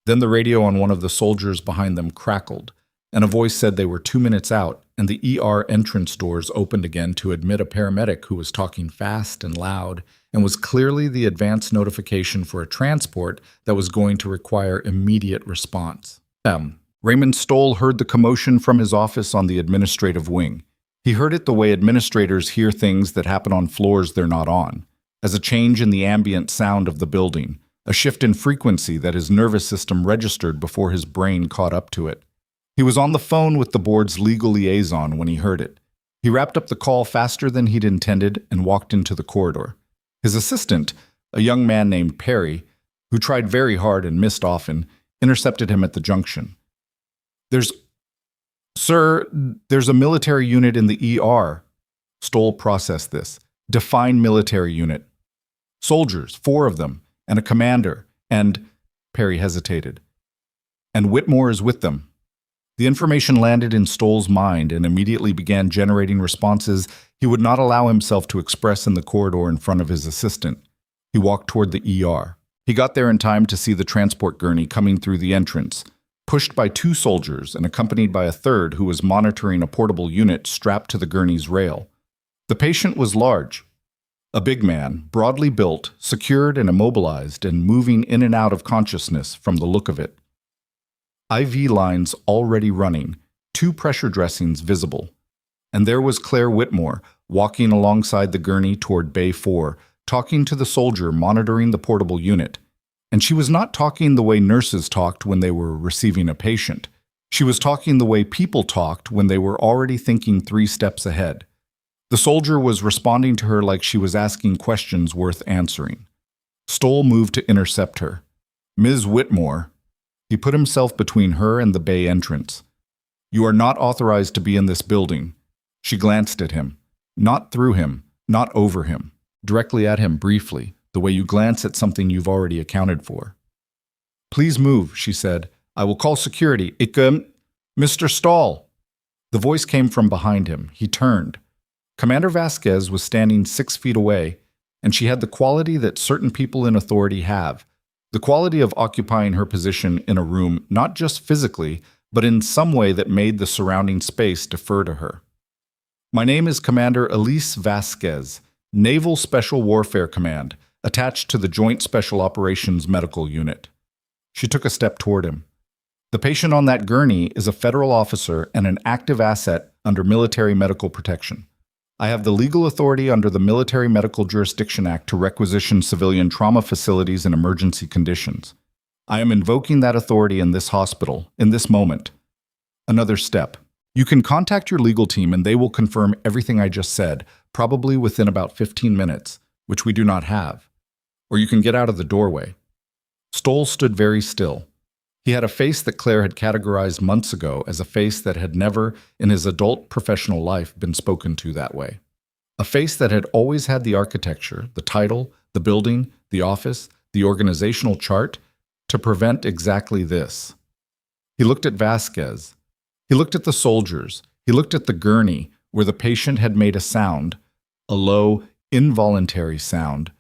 Then the radio on one of the soldiers behind them crackled, and a voice said they were 2 minutes out, and the ER entrance doors opened again to admit a paramedic who was talking fast and loud and was clearly the advance notification for a transport that was going to require immediate response. Raymond Stoll heard the commotion from his office on the administrative wing. He heard it the way administrators hear things that happen on floors they're not on, as a change in the ambient sound of the building, a shift in frequency that his nervous system registered before his brain caught up to it. He was on the phone with the board's legal liaison when he heard it. He wrapped up the call faster than he'd intended and walked into the corridor. His assistant, a young man named Perry, who tried very hard and missed often, intercepted him at the junction. Sir, there's a military unit in the ER. Stoll processed this. Define military unit. Soldiers, 4 of them, and a commander, and... Perry hesitated. And Whitmore is with them. The information landed in Stoll's mind and immediately began generating responses he would not allow himself to express in the corridor in front of his assistant. He walked toward the ER. He got there in time to see the transport gurney coming through the entrance, pushed by 2 soldiers and accompanied by a third who was monitoring a portable unit strapped to the gurney's rail. The patient was large. A big man, broadly built, secured and immobilized and moving in and out of consciousness from the look of it. IV lines already running, 2 pressure dressings visible. And there was Claire Whitmore, walking alongside the gurney toward Bay 4, talking to the soldier monitoring the portable unit. And she was not talking the way nurses talked when they were receiving a patient. She was talking the way people talked when they were already thinking 3 steps ahead. The soldier was responding to her like she was asking questions worth answering. Stoll moved to intercept her. "Ms. Whitmore." He put himself between her and the bay entrance. "You are not authorized to be in this building." She glanced at him. Not through him, not over him. Directly at him briefly, the way you glance at something you've already accounted for. "Please move," she said. "I will call security. Mr. Stoll." The voice came from behind him. He turned. Commander Vasquez was standing 6 feet away, and she had the quality that certain people in authority have, the quality of occupying her position in a room not just physically, but in some way that made the surrounding space defer to her. "My name is Commander Elise Vasquez, Naval Special Warfare Command, attached to the Joint Special Operations Medical Unit." She took a step toward him. "The patient on that gurney is a federal officer and an active asset under military medical protection. I have the legal authority under the Military Medical Jurisdiction Act to requisition civilian trauma facilities in emergency conditions. I am invoking that authority in this hospital, in this moment." Another step. "You can contact your legal team and they will confirm everything I just said, probably within about 15 minutes, which we do not have. Or you can get out of the doorway." Stoll stood very still. He had a face that Claire had categorized months ago as a face that had never, in his adult professional life, been spoken to that way. A face that had always had the architecture, the title, the building, the office, the organizational chart, to prevent exactly this. He looked at Vasquez. He looked at the soldiers. He looked at the gurney, where the patient had made a sound, a low, involuntary sound,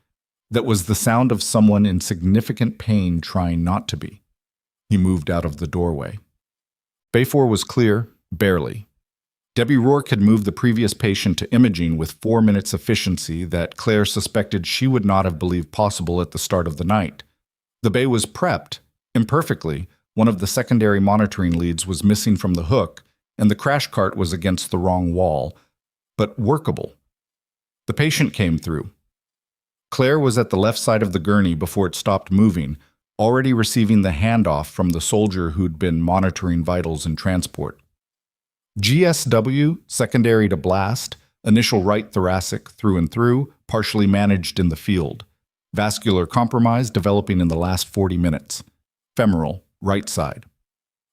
that was the sound of someone in significant pain trying not to be. He moved out of the doorway. Bay 4 was clear, barely. Debbie Rourke had moved the previous patient to imaging with 4 minutes efficiency that Claire suspected she would not have believed possible at the start of the night. The bay was prepped, imperfectly. One of the secondary monitoring leads was missing from the hook, and the crash cart was against the wrong wall, but workable. The patient came through. Claire was at the left side of the gurney before it stopped moving, already receiving the handoff from the soldier who'd been monitoring vitals and transport. GSW, secondary to blast, initial right thoracic through and through, partially managed in the field. Vascular compromise developing in the last 40 minutes. Femoral, right side.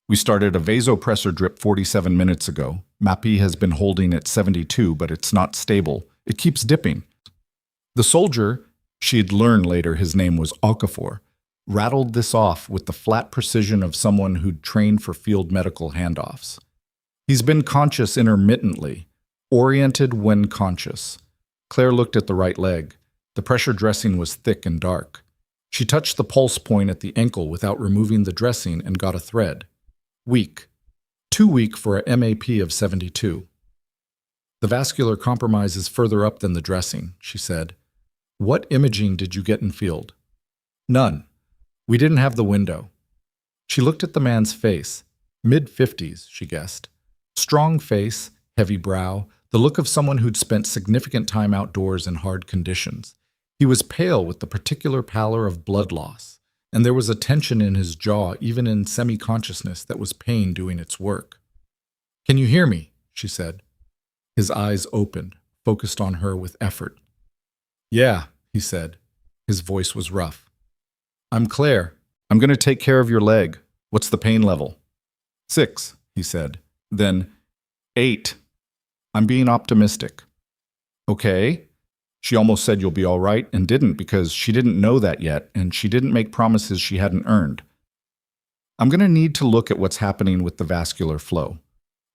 We started a vasopressor drip 47 minutes ago. MAPI has been holding at 72, but it's not stable. It keeps dipping. The soldier, she'd learn later his name was Okafor, rattled this off with the flat precision of someone who'd trained for field medical handoffs. He's been conscious intermittently, oriented when conscious. Claire looked at the right leg. The pressure dressing was thick and dark. She touched the pulse point at the ankle without removing the dressing and got a thread. Weak. Too weak for a MAP of 72. "The vascular compromise is further up than the dressing," she said. "What imaging did you get in field?" "None. We didn't have the window." She looked at the man's face. Mid-50s, she guessed. Strong face, heavy brow, the look of someone who'd spent significant time outdoors in hard conditions. He was pale with the particular pallor of blood loss, and there was a tension in his jaw, even in semi-consciousness, that was pain doing its work. "Can you hear me?" she said. His eyes opened, focused on her with effort. "Yeah," he said. His voice was rough. "I'm Claire. I'm going to take care of your leg. What's the pain level?" 6, he said. Then, 8. "I'm being optimistic." "Okay." She almost said you'll be all right and didn't because she didn't know that yet and she didn't make promises she hadn't earned. "I'm going to need to look at what's happening with the vascular flow.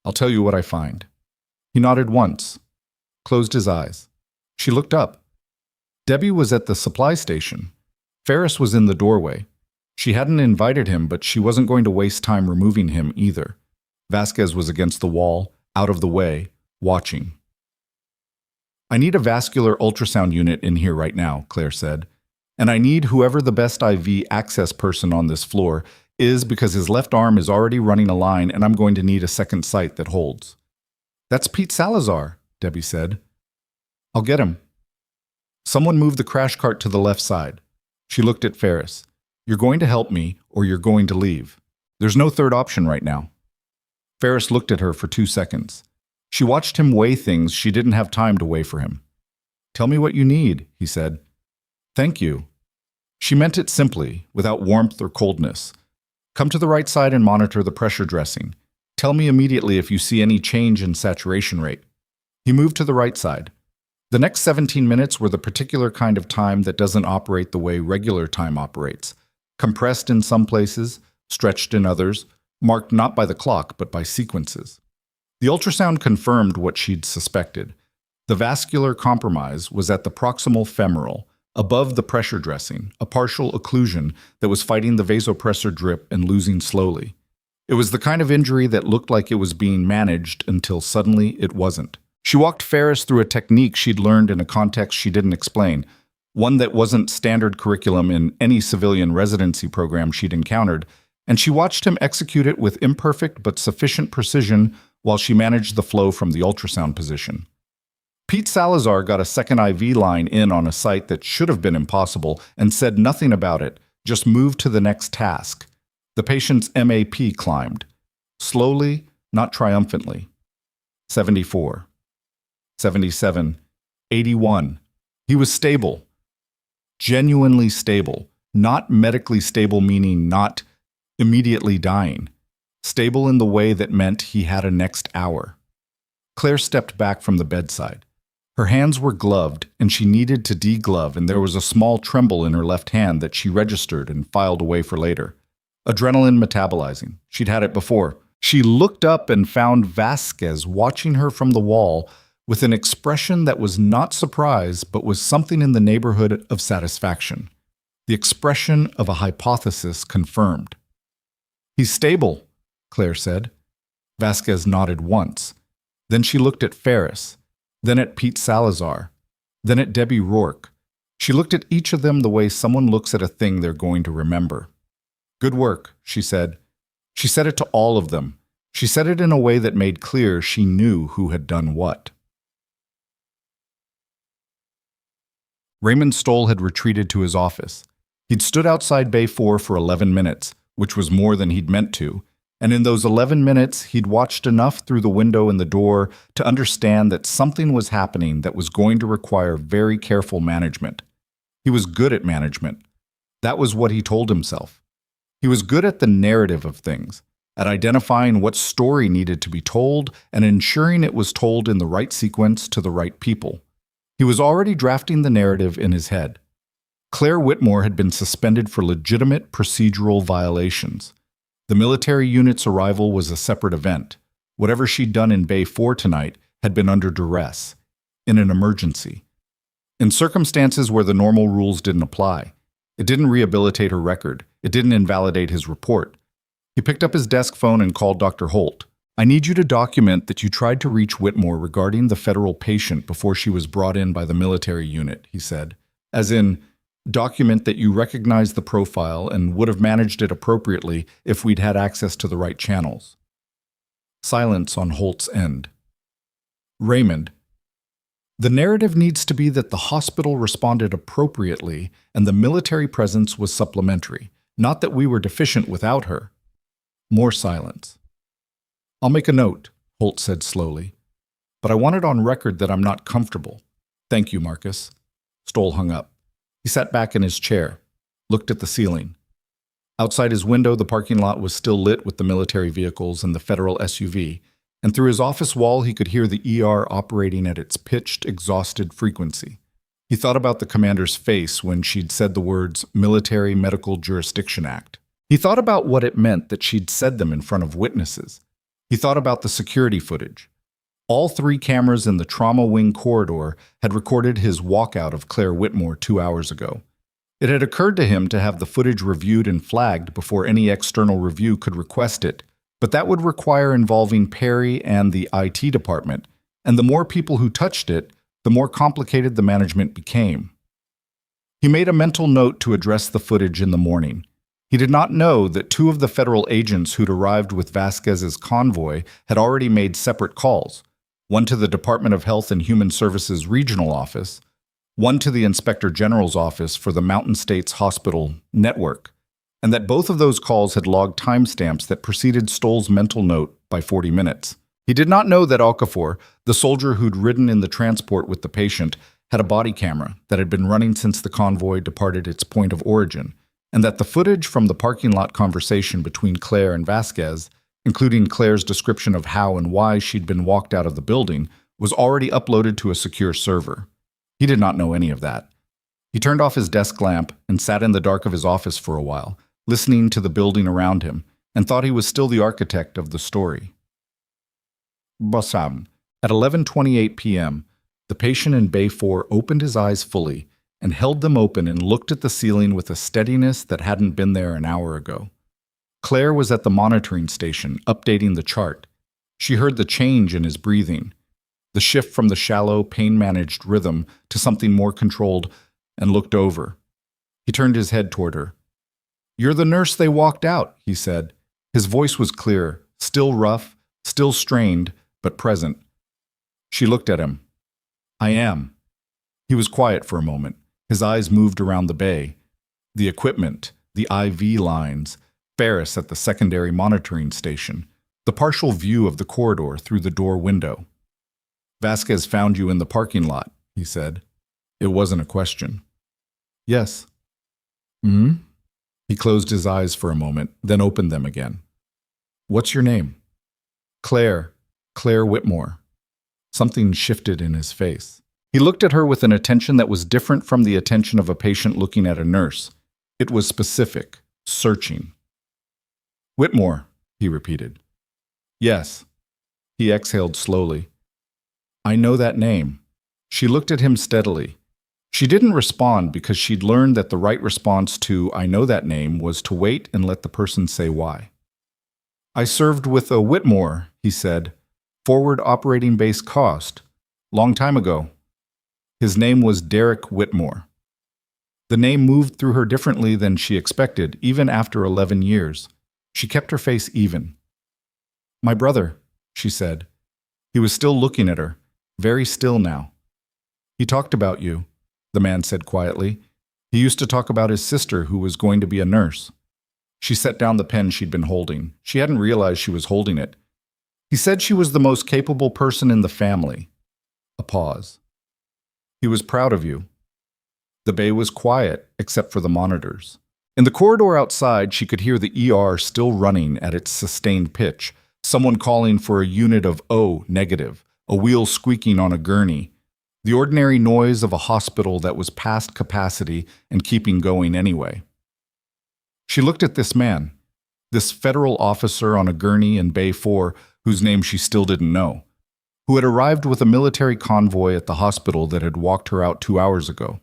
I'll tell you what I find." He nodded once, closed his eyes. She looked up. Debbie was at the supply station. Ferris was in the doorway. She hadn't invited him, but she wasn't going to waste time removing him either. Vasquez was against the wall, out of the way, watching. "I need a vascular ultrasound unit in here right now," Claire said. "And I need whoever the best IV access person on this floor is because his left arm is already running a line and I'm going to need a second site that holds." "That's Pete Salazar," Debbie said. "I'll get him." Someone moved the crash cart to the left side. She looked at Ferris. "You're going to help me or you're going to leave. There's no third option right now." Ferris looked at her for 2 seconds. She watched him weigh things she didn't have time to weigh for him. "Tell me what you need," he said. "Thank you." She meant it simply, without warmth or coldness. "Come to the right side and monitor the pressure dressing. Tell me immediately if you see any change in saturation rate." He moved to the right side. The next 17 minutes were the particular kind of time that doesn't operate the way regular time operates. Compressed in some places, stretched in others, marked not by the clock but by sequences. The ultrasound confirmed what she'd suspected. The vascular compromise was at the proximal femoral, above the pressure dressing, a partial occlusion that was fighting the vasopressor drip and losing slowly. It was the kind of injury that looked like it was being managed until suddenly it wasn't. She walked Ferris through a technique she'd learned in a context she didn't explain, one that wasn't standard curriculum in any civilian residency program she'd encountered, and she watched him execute it with imperfect but sufficient precision while she managed the flow from the ultrasound position. Pete Salazar got a second IV line in on a site that should have been impossible and said nothing about it, just moved to the next task. The patient's MAP climbed. Slowly, not triumphantly. 74. 77. 81. He was stable. Genuinely stable. Not medically stable, meaning not immediately dying. Stable in the way that meant he had a next hour. Claire stepped back from the bedside. Her hands were gloved, and she needed to deglove, and there was a small tremble in her left hand that she registered and filed away for later. Adrenaline metabolizing. She'd had it before. She looked up and found Vasquez watching her from the wall with an expression that was not surprise but was something in the neighborhood of satisfaction. The expression of a hypothesis confirmed. "He's stable," Claire said. Vasquez nodded once. Then she looked at Ferris, then at Pete Salazar, then at Debbie Rourke. She looked at each of them the way someone looks at a thing they're going to remember. "Good work," she said. She said it to all of them. She said it in a way that made clear she knew who had done what. Raymond Stoll had retreated to his office. He'd stood outside Bay 4 for 11 minutes, which was more than he'd meant to, and in those 11 minutes he'd watched enough through the window in the door to understand that something was happening that was going to require very careful management. He was good at management. That was what he told himself. He was good at the narrative of things, at identifying what story needed to be told and ensuring it was told in the right sequence to the right people. He was already drafting the narrative in his head. Claire Whitmore had been suspended for legitimate procedural violations. The military unit's arrival was a separate event. Whatever she'd done in Bay 4 tonight had been under duress, in an emergency. In circumstances where the normal rules didn't apply. It didn't rehabilitate her record. It didn't invalidate his report. He picked up his desk phone and called Dr. Holt. "I need you to document that you tried to reach Whitmore regarding the federal patient before she was brought in by the military unit," he said. "As in, document that you recognized the profile and would have managed it appropriately if we'd had access to the right channels." Silence on Holt's end. "Raymond, the narrative needs to be that the hospital responded appropriately and the military presence was supplementary, not that we were deficient without her." More silence. "I'll make a note," Holt said slowly. "But I want it on record that I'm not comfortable." "Thank you, Marcus." Stoll hung up. He sat back in his chair, looked at the ceiling. Outside his window, the parking lot was still lit with the military vehicles and the federal SUV, and through his office wall he could hear the ER operating at its pitched, exhausted frequency. He thought about the commander's face when she'd said the words Military Medical Jurisdiction Act. He thought about what it meant that she'd said them in front of witnesses. He thought about the security footage. All 3 cameras in the trauma wing corridor had recorded his walkout of Claire Whitmore 2 hours ago. It had occurred to him to have the footage reviewed and flagged before any external review could request it, but that would require involving Perry and the IT department, and the more people who touched it, the more complicated the management became. He made a mental note to address the footage in the morning. He did not know that 2 of the federal agents who'd arrived with Vasquez's convoy had already made separate calls, one to the Department of Health and Human Services Regional Office, one to the Inspector General's office for the Mountain States Hospital Network, and that both of those calls had logged timestamps that preceded Stoll's mental note by 40 minutes. He did not know that Okafor, the soldier who'd ridden in the transport with the patient, had a body camera that had been running since the convoy departed its point of origin, and that the footage from the parking lot conversation between Claire and Vasquez, including Claire's description of how and why she'd been walked out of the building, was already uploaded to a secure server. He did not know any of that. He turned off his desk lamp and sat in the dark of his office for a while, listening to the building around him, and thought he was still the architect of the story. Bassam. At 11:28 p.m., the patient in Bay 4 opened his eyes fully and held them open and looked at the ceiling with a steadiness that hadn't been there an hour ago. Claire was at the monitoring station, updating the chart. She heard the change in his breathing, the shift from the shallow, pain-managed rhythm to something more controlled, and looked over. He turned his head toward her. "You're the nurse they walked out," he said. His voice was clear, still rough, still strained, but present. She looked at him. "I am." He was quiet for a moment. His eyes moved around the bay. The equipment, the IV lines, Ferris at the secondary monitoring station, the partial view of the corridor through the door window. "Vasquez found you in the parking lot," he said. It wasn't a question. "Yes." "Hmm?" He closed his eyes for a moment, then opened them again. "What's your name?" "Claire. Claire Whitmore." Something shifted in his face. He looked at her with an attention that was different from the attention of a patient looking at a nurse. It was specific, searching. "Whitmore," he repeated. "Yes." He exhaled slowly. "I know that name." She looked at him steadily. She didn't respond because she'd learned that the right response to "I know that name" was to wait and let the person say why. "I served with a Whitmore," he said. "Forward operating base cost. Long time ago." His name was Derek Whitmore. The name moved through her differently than she expected, even after 11 years. She kept her face even. "My brother," she said. He was still looking at her, very still now. "He talked about you," the man said quietly. "He used to talk about his sister who was going to be a nurse." She set down the pen she'd been holding. She hadn't realized she was holding it. "He said she was the most capable person in the family." A pause. "He was proud of you." The bay was quiet, except for the monitors. In the corridor outside, she could hear the ER still running at its sustained pitch, someone calling for a unit of O negative, a wheel squeaking on a gurney, the ordinary noise of a hospital that was past capacity and keeping going anyway. She looked at this man, this federal officer on a gurney in Bay 4, whose name she still didn't know, who had arrived with a military convoy at the hospital that had walked her out 2 hours ago.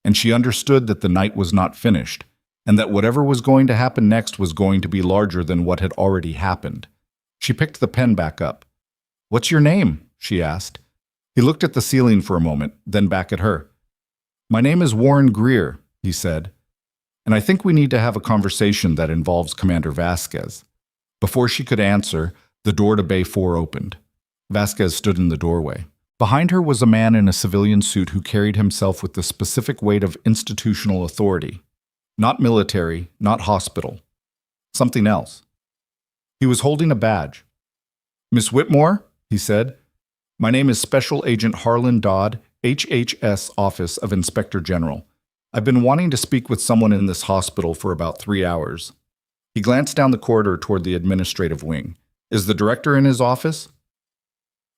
And she understood that the night was not finished, and that whatever was going to happen next was going to be larger than what had already happened. She picked the pen back up. "What's your name?" she asked. He looked at the ceiling for a moment, then back at her. "My name is Warren Greer," he said, "and I think we need to have a conversation that involves Commander Vasquez." Before she could answer, the door to Bay 4 opened. Vasquez stood in the doorway. Behind her was a man in a civilian suit who carried himself with the specific weight of institutional authority. Not military, not hospital. Something else. He was holding a badge. "Miss Whitmore," he said, "my name is Special Agent Harlan Dodd, HHS Office of Inspector General. I've been wanting to speak with someone in this hospital for about 3 hours." He glanced down the corridor toward the administrative wing. "Is the director in his office?"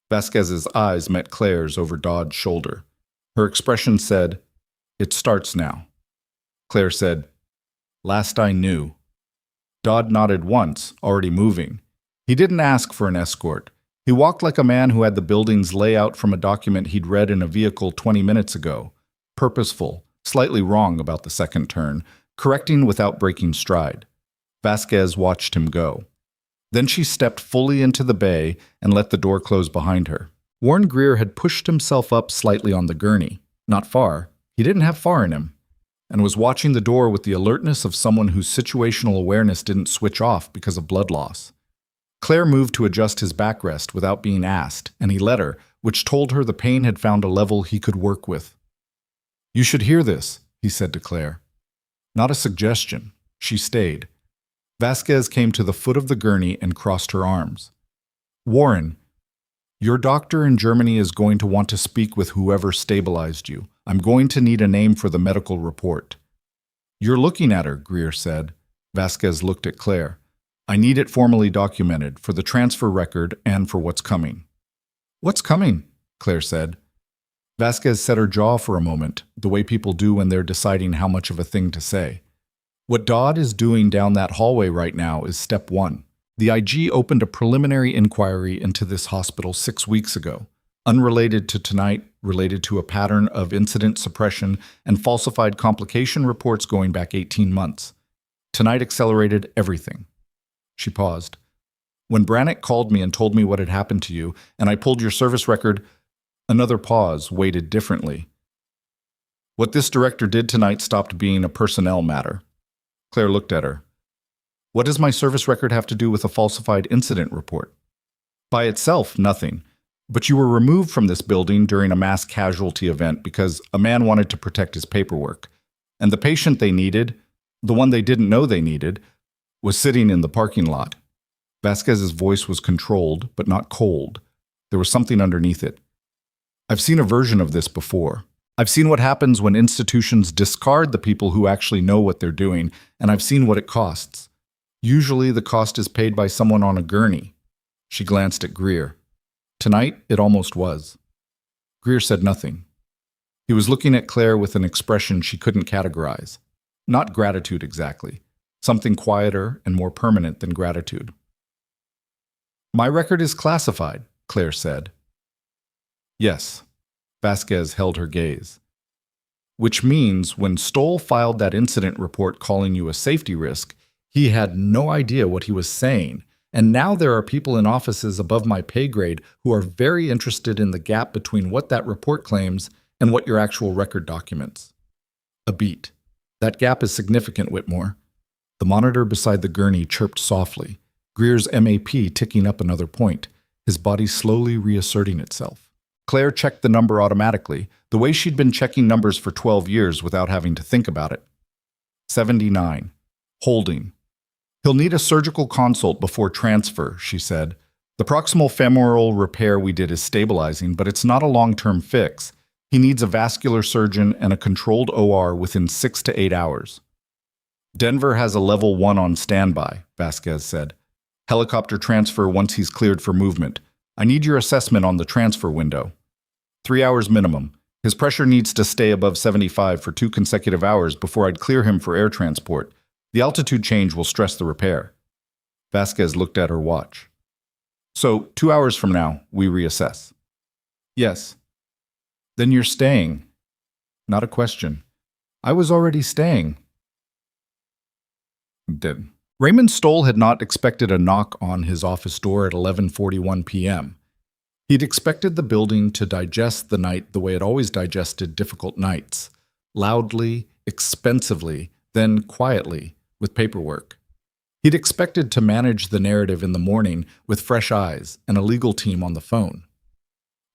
Vasquez's eyes met Claire's over Dodd's shoulder. Her expression said, "It starts now." Claire said, "Last I knew." Dodd nodded once, already moving. He didn't ask for an escort. He walked like a man who had the building's layout from a document he'd read in a vehicle 20 minutes ago. Purposeful, slightly wrong about the second turn, correcting without breaking stride. Vasquez watched him go. Then she stepped fully into the bay and let the door close behind her. Warren Greer had pushed himself up slightly on the gurney. Not far. He didn't have far in him. And was watching the door with the alertness of someone whose situational awareness didn't switch off because of blood loss. Claire moved to adjust his backrest without being asked, and he let her, which told her the pain had found a level he could work with. "You should hear this," he said to Claire. Not a suggestion. She stayed. Vasquez came to the foot of the gurney and crossed her arms. "Warren, Your doctor in Germany is going to want to speak with whoever stabilized you. I'm going to need a name for the medical report. You're looking at her, Greer said. Vasquez looked at Claire. I need it formally documented, for the transfer record and for what's coming. What's coming? Claire said. Vasquez set her jaw for a moment, the way people do when they're deciding how much of a thing to say. What Dodd is doing down that hallway right now is step one. The IG opened a preliminary inquiry into this hospital 6 weeks ago, unrelated to tonight, related to a pattern of incident suppression and falsified complication reports going back 18 months. Tonight accelerated everything. She paused. When Brannick called me and told me what had happened to you, and I pulled your service record, another pause, weighted differently. What this director did tonight stopped being a personnel matter. Claire looked at her. What does my service record have to do with a falsified incident report? By itself, nothing. But you were removed from this building during a mass casualty event because a man wanted to protect his paperwork. And the patient they needed, the one they didn't know they needed, was sitting in the parking lot. Vasquez's voice was controlled, but not cold. There was something underneath it. I've seen a version of this before. I've seen what happens when institutions discard the people who actually know what they're doing, and I've seen what it costs. Usually the cost is paid by someone on a gurney. She glanced at Greer. Tonight, it almost was. Greer said nothing. He was looking at Claire with an expression she couldn't categorize. Not gratitude exactly. Something quieter and more permanent than gratitude. My record is classified, Claire said. Yes. Vasquez held her gaze. Which means when Stoll filed that incident report calling you a safety risk, he had no idea what he was saying, and now there are people in offices above my pay grade who are very interested in the gap between what that report claims and what your actual record documents. A beat. That gap is significant, Whitmore. The monitor beside the gurney chirped softly, Greer's MAP ticking up another point, his body slowly reasserting itself. Claire checked the number automatically, the way she'd been checking numbers for 12 years without having to think about it. 79. Holding. He'll need a surgical consult before transfer, she said. The proximal femoral repair we did is stabilizing, but it's not a long-term fix. He needs a vascular surgeon and a controlled OR within 6 to 8 hours. Denver has a level 1 on standby, Vasquez said. Helicopter transfer once he's cleared for movement. I need your assessment on the transfer window. 3 hours minimum. His pressure needs to stay above 75 for 2 consecutive hours before I'd clear him for air transport. The altitude change will stress the repair. Vasquez looked at her watch. So, 2 hours from now, we reassess. Yes. Then you're staying. Not a question. I was already staying. Did. Raymond Stoll had not expected a knock on his office door at 11:41 p.m. He'd expected the building to digest the night the way it always digested difficult nights, loudly, expensively, then quietly, with paperwork. He'd expected to manage the narrative in the morning with fresh eyes and a legal team on the phone.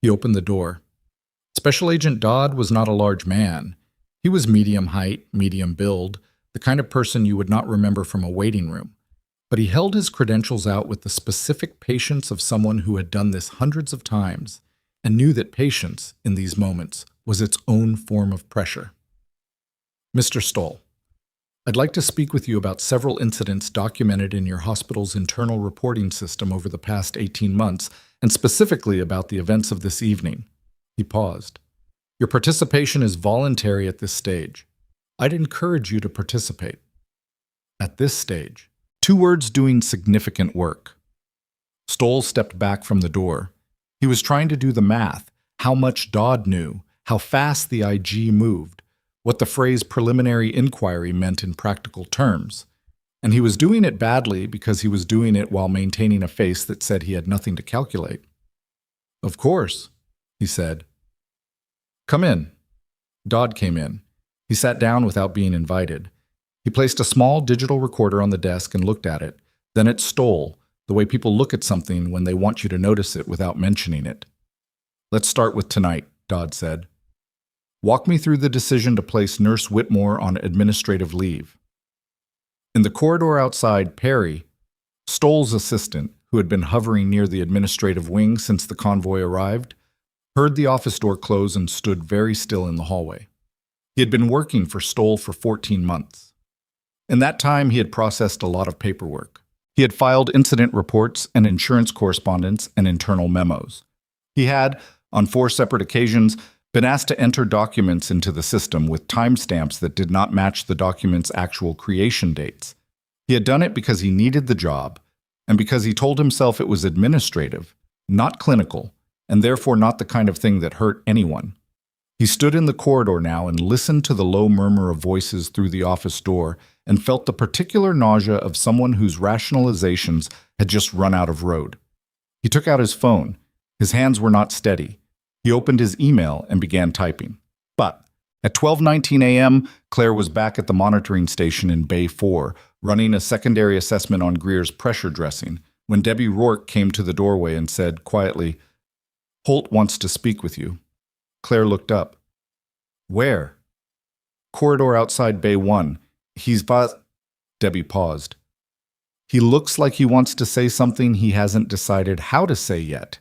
He opened the door. Special Agent Dodd was not a large man. He was medium height, medium build, the kind of person you would not remember from a waiting room. But he held his credentials out with the specific patience of someone who had done this hundreds of times and knew that patience, in these moments, was its own form of pressure. Mr. Stoll, I'd like to speak with you about several incidents documented in your hospital's internal reporting system over the past 18 months, and specifically about the events of this evening. He paused. Your participation is voluntary at this stage. I'd encourage you to participate. At this stage. 2 words doing significant work. Stoll stepped back from the door. He was trying to do the math, how much Dodd knew, how fast the IG moved, what the phrase preliminary inquiry meant in practical terms. And he was doing it badly because he was doing it while maintaining a face that said he had nothing to calculate. Of course, he said. Come in. Dodd came in. He sat down without being invited. He placed a small digital recorder on the desk and looked at it, then at Stoll, the way people look at something when they want you to notice it without mentioning it. Let's start with tonight, Dodd said. Walk me through the decision to place Nurse Whitmore on administrative leave. In the corridor outside, Perry, Stoll's assistant, who had been hovering near the administrative wing since the convoy arrived, heard the office door close and stood very still in the hallway. He had been working for Stoll for 14 months. In that time, he had processed a lot of paperwork. He had filed incident reports and insurance correspondence and internal memos. He had, on 4 separate occasions, been asked to enter documents into the system with timestamps that did not match the document's actual creation dates. He had done it because he needed the job, and because he told himself it was administrative, not clinical, and therefore not the kind of thing that hurt anyone. He stood in the corridor now and listened to the low murmur of voices through the office door and felt the particular nausea of someone whose rationalizations had just run out of road. He took out his phone. His hands were not steady. He opened his email and began typing. But at 12:19 a.m., Claire was back at the monitoring station in Bay 4, running a secondary assessment on Greer's pressure dressing, when Debbie Rourke came to the doorway and said quietly, "Holt wants to speak with you." Claire looked up. "Where?" "Corridor outside Bay 1. He's Debbie paused. "He looks like he wants to say something he hasn't decided how to say yet."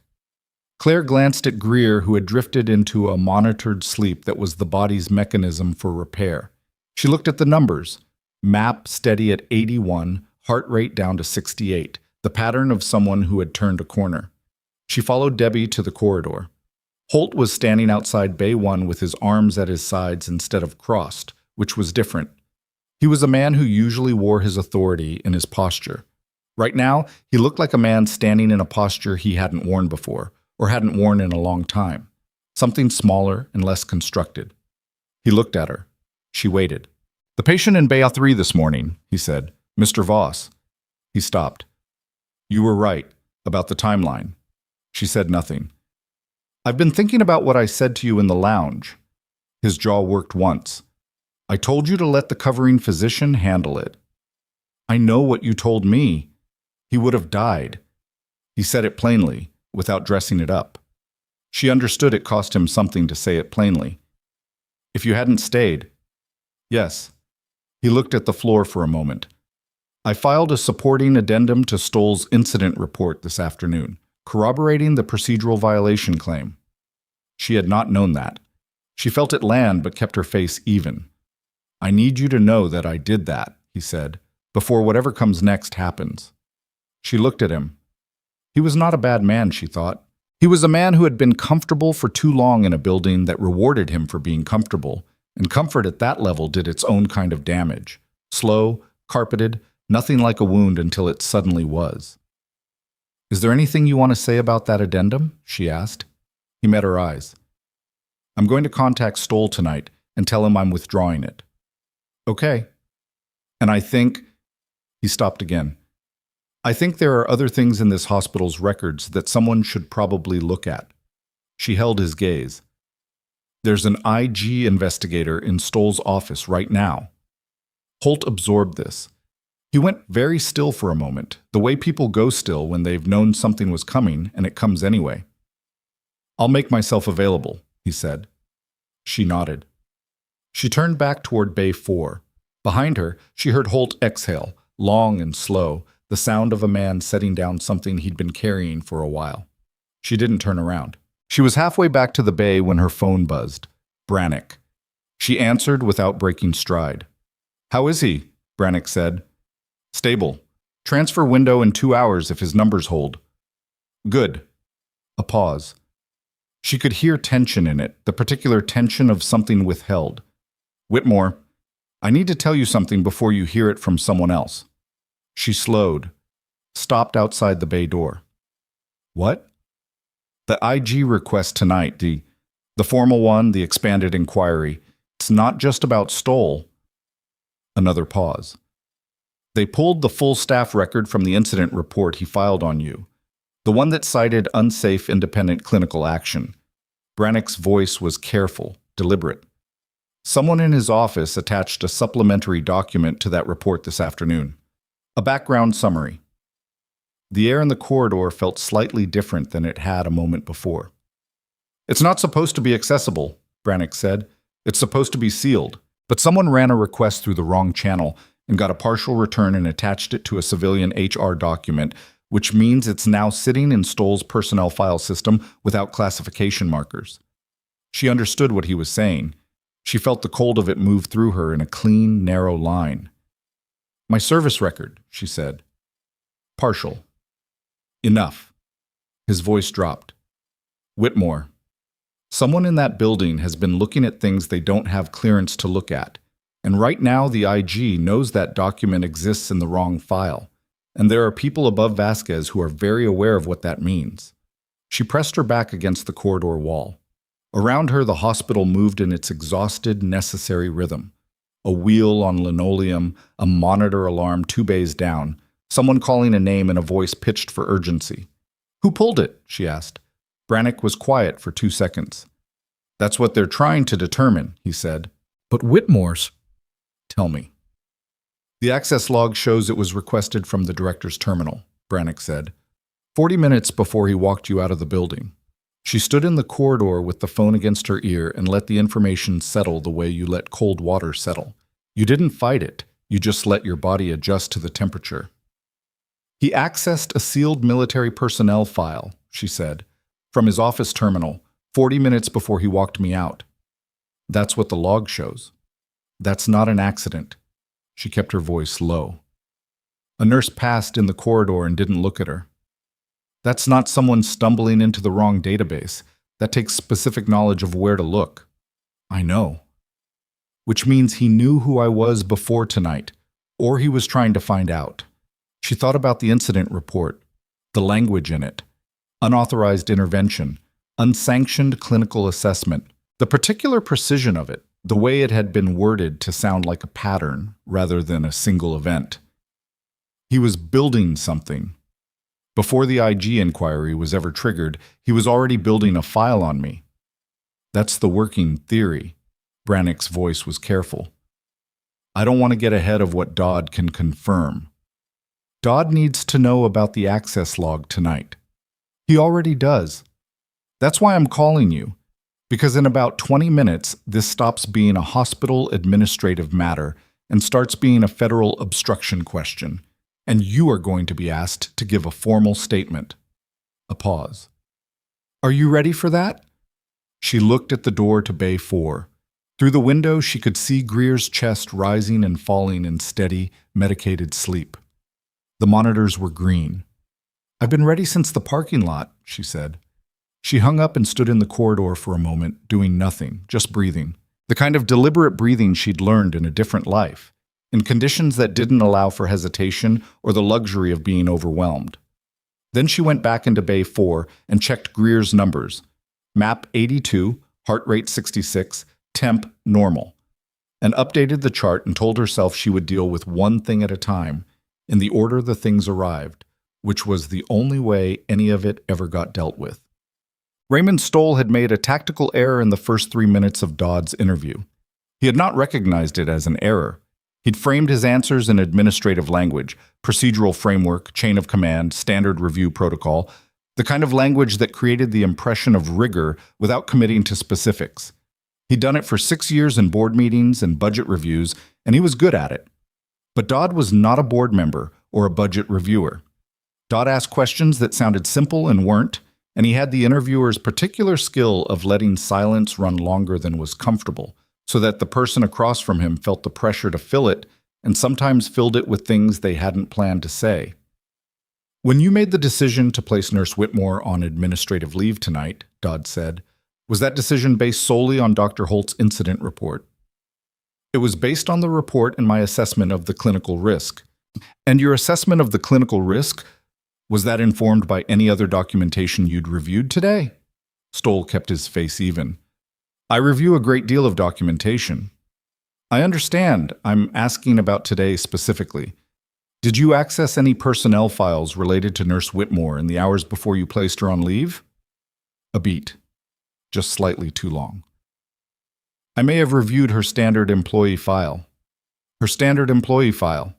Claire glanced at Greer, who had drifted into a monitored sleep that was the body's mechanism for repair. She looked at the numbers. Map steady at 81, heart rate down to 68, the pattern of someone who had turned a corner. She followed Debbie to the corridor. Holt was standing outside Bay 1 with his arms at his sides instead of crossed, which was different. He was a man who usually wore his authority in his posture. Right now, he looked like a man standing in a posture he hadn't worn before, or hadn't worn in a long time, something smaller and less constructed. He looked at her. She waited. "The patient in Bay 3 this morning," he said. "Mr. Voss." He stopped. "You were right, about the timeline." She said nothing. "I've been thinking about what I said to you in the lounge." His jaw worked once. "I told you to let the covering physician handle it." "I know what you told me. He would have died." He said it plainly, without dressing it up. She understood it cost him something to say it plainly. "If you hadn't stayed." "Yes." He looked at the floor for a moment. "I filed a supporting addendum to Stoll's incident report this afternoon, corroborating the procedural violation claim." She had not known that. She felt it land but kept her face even. "I need you to know that I did that," he said, "before whatever comes next happens." She looked at him. He was not a bad man, she thought. He was a man who had been comfortable for too long in a building that rewarded him for being comfortable, and comfort at that level did its own kind of damage. Slow, carpeted, nothing like a wound until it suddenly was. "Is there anything you want to say about that addendum?" she asked. He met her eyes. "I'm going to contact Stoll tonight and tell him I'm withdrawing it." "Okay." "And I think—" He stopped again. "I think there are other things in this hospital's records that someone should probably look at." She held his gaze. "There's an IG investigator in Stoll's office right now." Holt absorbed this. He went very still for a moment, the way people go still when they've known something was coming and it comes anyway. "I'll make myself available," he said. She nodded. She turned back toward Bay 4. Behind her, she heard Holt exhale, long and slow, the sound of a man setting down something he'd been carrying for a while. She didn't turn around. She was halfway back to the bay when her phone buzzed. Brannick. She answered without breaking stride. "How is he?" Brannick said. "Stable. Transfer window in 2 hours if his numbers hold." "Good." A pause. She could hear tension in it, the particular tension of something withheld. "Whitmore, I need to tell you something before you hear it from someone else." She slowed, stopped outside the bay door. "What?" "The IG request tonight, the formal one, the expanded inquiry. It's not just about Stoll." Another pause. "They pulled the full staff record from the incident report he filed on you, the one that cited unsafe independent clinical action." Brannick's voice was careful, deliberate. "Someone in his office attached a supplementary document to that report this afternoon. A background summary." The air in the corridor felt slightly different than it had a moment before. "It's not supposed to be accessible," Brannick said. "It's supposed to be sealed. But someone ran a request through the wrong channel and got a partial return and attached it to a civilian HR document which means it's now sitting in Stoll's personnel file system without classification markers. She understood what he was saying. She felt the cold of it move through her in a clean, narrow line. "My service record," she said. "Partial." "Enough." His voice dropped. "Whitmore, someone in that building has been looking at things they don't have clearance to look at, and right now the IG knows that document exists in the wrong file, and there are people above Vasquez who are very aware of what that means." She pressed her back against the corridor wall. Around her, the hospital moved in its exhausted, necessary rhythm. A wheel on linoleum, a monitor alarm 2 bays down, someone calling a name in a voice pitched for urgency. "Who pulled it?" she asked. Brannick was quiet for 2 seconds. "That's what they're trying to determine," he said. "But Whitmore's—" "Tell me." "The access log shows it was requested from the director's terminal," Brannick said. 40 minutes before he walked you out of the building. She stood in the corridor with the phone against her ear and let the information settle the way you let cold water settle. You didn't fight it, you just let your body adjust to the temperature. "He accessed a sealed military personnel file," she said, "from his office terminal, 40 minutes before he walked me out. That's what the log shows. That's not an accident." She kept her voice low. "A nurse passed in the corridor and didn't look at her. That's not someone stumbling into the wrong database. That takes specific knowledge of where to look." "I know." "Which means he knew who I was before tonight, or he was trying to find out." She thought about the incident report, the language in it, unauthorized intervention, unsanctioned clinical assessment, the particular precision of it, the way it had been worded to sound like a pattern rather than a single event. He was building something. Before the IG inquiry was ever triggered, he was already building a file on me. "That's the working theory." Brannick's voice was careful. "I don't want to get ahead of what Dodd can confirm. Dodd needs to know about the access log tonight. He already does. That's why I'm calling you, because in about 20 minutes, this stops being a hospital administrative matter and starts being a federal obstruction question. And you are going to be asked to give a formal statement." A pause. "Are you ready for that?" She looked at the door to Bay 4. Through the window, she could see Greer's chest rising and falling in steady, medicated sleep. The monitors were green. "I've been ready since the parking lot," she said. She hung up and stood in the corridor for a moment, doing nothing, just breathing. The kind of deliberate breathing she'd learned in a different life, in conditions that didn't allow for hesitation or the luxury of being overwhelmed. Then she went back into Bay 4 and checked Greer's numbers. MAP 82, heart rate 66, temp normal, and updated the chart and told herself she would deal with one thing at a time, in the order the things arrived, which was the only way any of it ever got dealt with. Raymond Stoll had made a tactical error in the first 3 minutes of Dodd's interview. He had not recognized it as an error. He'd framed his answers in administrative language, procedural framework, chain of command, standard review protocol, the kind of language that created the impression of rigor without committing to specifics. He'd done it for 6 years in board meetings and budget reviews, and he was good at it. But Dodd was not a board member or a budget reviewer. Dodd asked questions that sounded simple and weren't, and he had the interviewer's particular skill of letting silence run longer than was comfortable, so that the person across from him felt the pressure to fill it, and sometimes filled it with things they hadn't planned to say. "When you made the decision to place Nurse Whitmore on administrative leave tonight," Dodd said, "was that decision based solely on Dr. Holt's incident report?" "It was based on the report and my assessment of the clinical risk." "And your assessment of the clinical risk, was that informed by any other documentation you'd reviewed today?" Stoll kept his face even. "I review a great deal of documentation." "I understand. I'm asking about today specifically. Did you access any personnel files related to Nurse Whitmore in the hours before you placed her on leave?" A beat. Just slightly too long. "I may have reviewed her standard employee file." "Her standard employee file."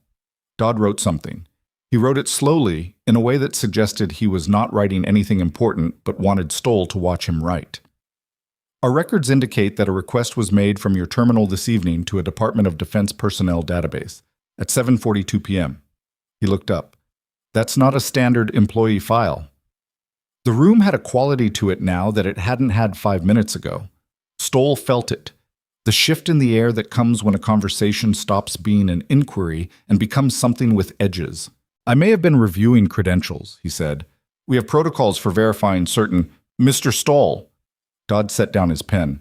Dodd wrote something. He wrote it slowly, in a way that suggested he was not writing anything important but wanted Stoll to watch him write. "Our records indicate that a request was made from your terminal this evening to a Department of Defense personnel database at 7:42 p.m. He looked up. That's not a standard employee file. The room had a quality to it now that it hadn't had 5 minutes ago. Stoll felt it. The shift in the air that comes when a conversation stops being an inquiry and becomes something with edges. I may have been reviewing credentials, he said. We have protocols for verifying certain... Mr. Stoll. Dodd set down his pen.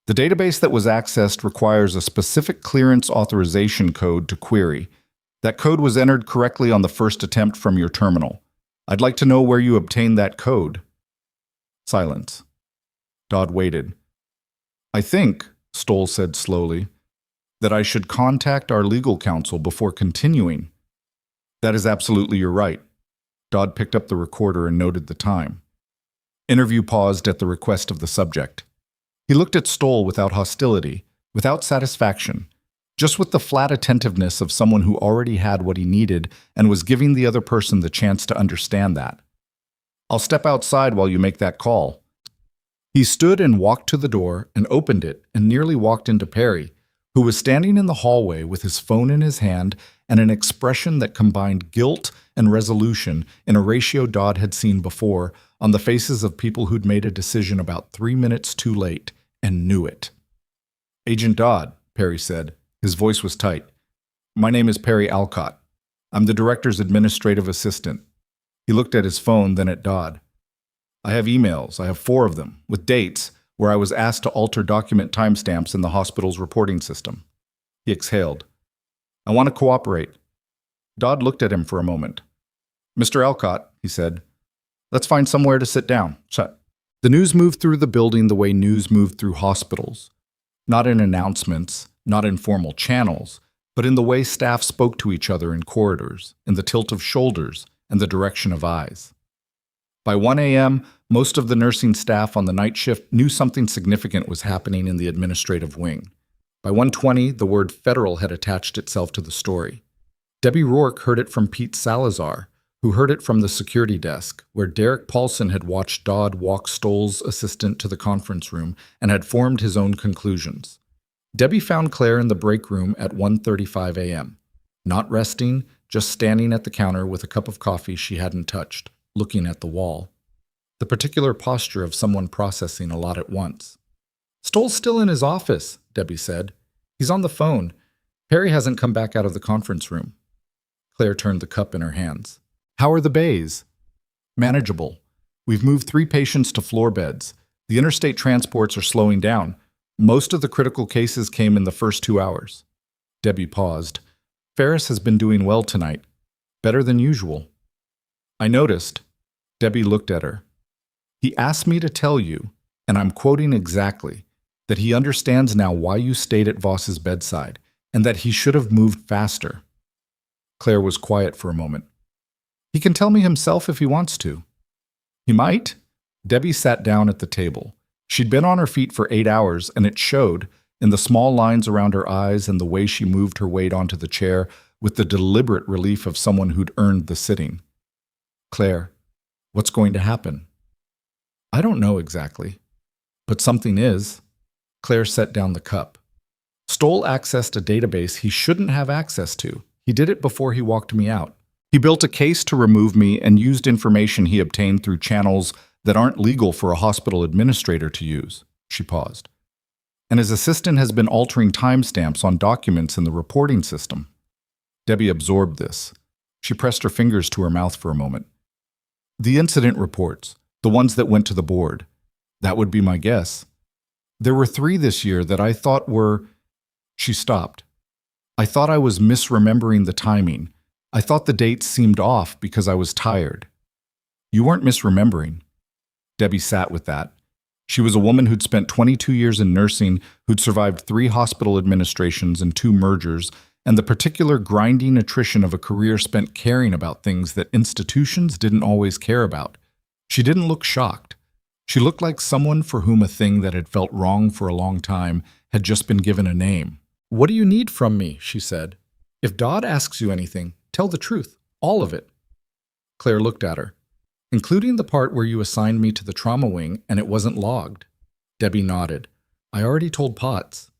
The database that was accessed requires a specific clearance authorization code to query. That code was entered correctly on the first attempt from your terminal. I'd like to know where you obtained that code. Silence. Dodd waited. I think, Stoll said slowly, that I should contact our legal counsel before continuing. That is absolutely your right. Dodd picked up the recorder and noted the time. Interview paused at the request of the subject. He looked at Stoll without hostility, without satisfaction, just with the flat attentiveness of someone who already had what he needed and was giving the other person the chance to understand that. I'll step outside while you make that call. He stood and walked to the door and opened it and nearly walked into Perry, who was standing in the hallway with his phone in his hand and an expression that combined guilt and resolution in a ratio Dodd had seen before on the faces of people who'd made a decision about 3 minutes too late and knew it. Agent Dodd, Perry said. His voice was tight. My name is Perry Alcott. I'm the director's administrative assistant. He looked at his phone, then at Dodd. I have emails, I have 4 of them, with dates, where I was asked to alter document timestamps in the hospital's reporting system. He exhaled. I want to cooperate. Dodd looked at him for a moment. Mr. Alcott, he said, let's find somewhere to sit down. The news moved through the building the way news moved through hospitals. Not in announcements, not in formal channels, but in the way staff spoke to each other in corridors, in the tilt of shoulders, and the direction of eyes. By 1 a.m., most of the nursing staff on the night shift knew something significant was happening in the administrative wing. By 1:20, the word federal had attached itself to the story. Debbie Rourke heard it from Pete Salazar, who heard it from the security desk, where Derek Paulson had watched Dodd walk Stoll's assistant to the conference room and had formed his own conclusions. Debbie found Claire in the break room at 1:35 a.m., not resting, just standing at the counter with a cup of coffee she hadn't touched, looking at the wall. The particular posture of someone processing a lot at once. Stoll's still in his office, Debbie said. He's on the phone. Perry hasn't come back out of the conference room. Claire turned the cup in her hands. How are the bays? Manageable. We've moved 3 patients to floor beds. The interstate transports are slowing down. Most of the critical cases came in the first 2 hours. Debbie paused. Ferris has been doing well tonight. Better than usual. I noticed. Debbie looked at her. He asked me to tell you, and I'm quoting exactly, that he understands now why you stayed at Voss's bedside, and that he should have moved faster. Claire was quiet for a moment. He can tell me himself if he wants to. He might. Debbie sat down at the table. She'd been on her feet for 8 hours, and it showed, in the small lines around her eyes and the way she moved her weight onto the chair with the deliberate relief of someone who'd earned the sitting. Claire, what's going to happen? I don't know exactly, but something is. Claire set down the cup. Stoll accessed a database he shouldn't have access to. He did it before he walked me out. He built a case to remove me and used information he obtained through channels that aren't legal for a hospital administrator to use. She paused. And his assistant has been altering timestamps on documents in the reporting system. Debbie absorbed this. She pressed her fingers to her mouth for a moment. The incident reports, the ones that went to the board. That would be my guess. There were 3 this year that I thought were... She stopped. I thought I was misremembering the timing. I thought the dates seemed off because I was tired. You weren't misremembering. Debbie sat with that. She was a woman who'd spent 22 years in nursing, who'd survived 3 hospital administrations and 2 mergers, and the particular grinding attrition of a career spent caring about things that institutions didn't always care about. She didn't look shocked. She looked like someone for whom a thing that had felt wrong for a long time had just been given a name. What do you need from me? She said. If Dodd asks you anything, tell the truth, all of it. Claire looked at her. Including the part where you assigned me to the trauma wing and it wasn't logged. Debbie nodded. I already told Potts.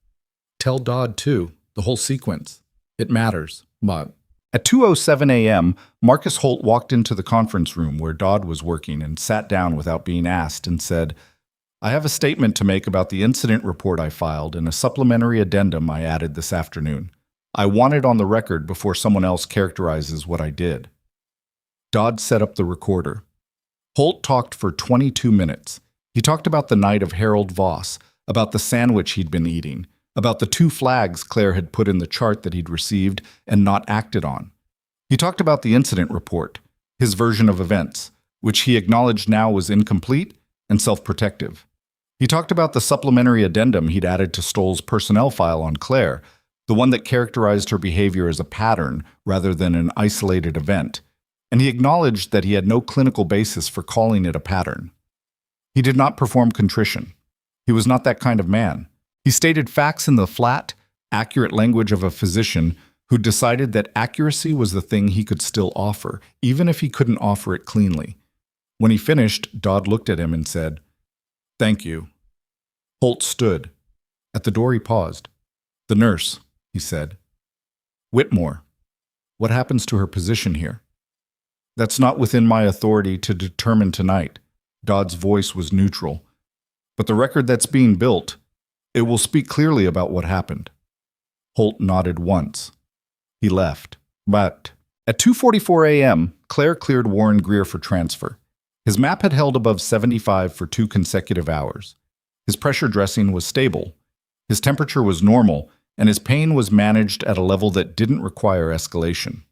Tell Dodd too, the whole sequence. It matters, but At 2:07 a.m., Marcus Holt walked into the conference room where Dodd was working and sat down without being asked and said, "I have a statement to make about the incident report I filed and a supplementary addendum I added this afternoon. I want it on the record before someone else characterizes what I did." Dodd set up the recorder. Holt talked for 22 minutes. He talked about the night of Harold Voss, about the sandwich he'd been eating, about the 2 flags Claire had put in the chart that he'd received and not acted on. He talked about the incident report, his version of events, which he acknowledged now was incomplete and self-protective. He talked about the supplementary addendum he'd added to Stoll's personnel file on Claire, the one that characterized her behavior as a pattern rather than an isolated event, and he acknowledged that he had no clinical basis for calling it a pattern. He did not perform contrition. He was not that kind of man. He stated facts in the flat, accurate language of a physician who decided that accuracy was the thing he could still offer, even if he couldn't offer it cleanly. When he finished, Dodd looked at him and said, "Thank you." Holt stood. At the door he paused. "The nurse," he said. "Whitmore. What happens to her position here?" "That's not within my authority to determine tonight." Dodd's voice was neutral. "But the record that's being built, it will speak clearly about what happened." Holt nodded once. He left. But at 2:44 a.m., Claire cleared Warren Greer for transfer. His map had held above 75 for 2 consecutive hours. His pressure dressing was stable. His temperature was normal, and his pain was managed at a level that didn't require escalation.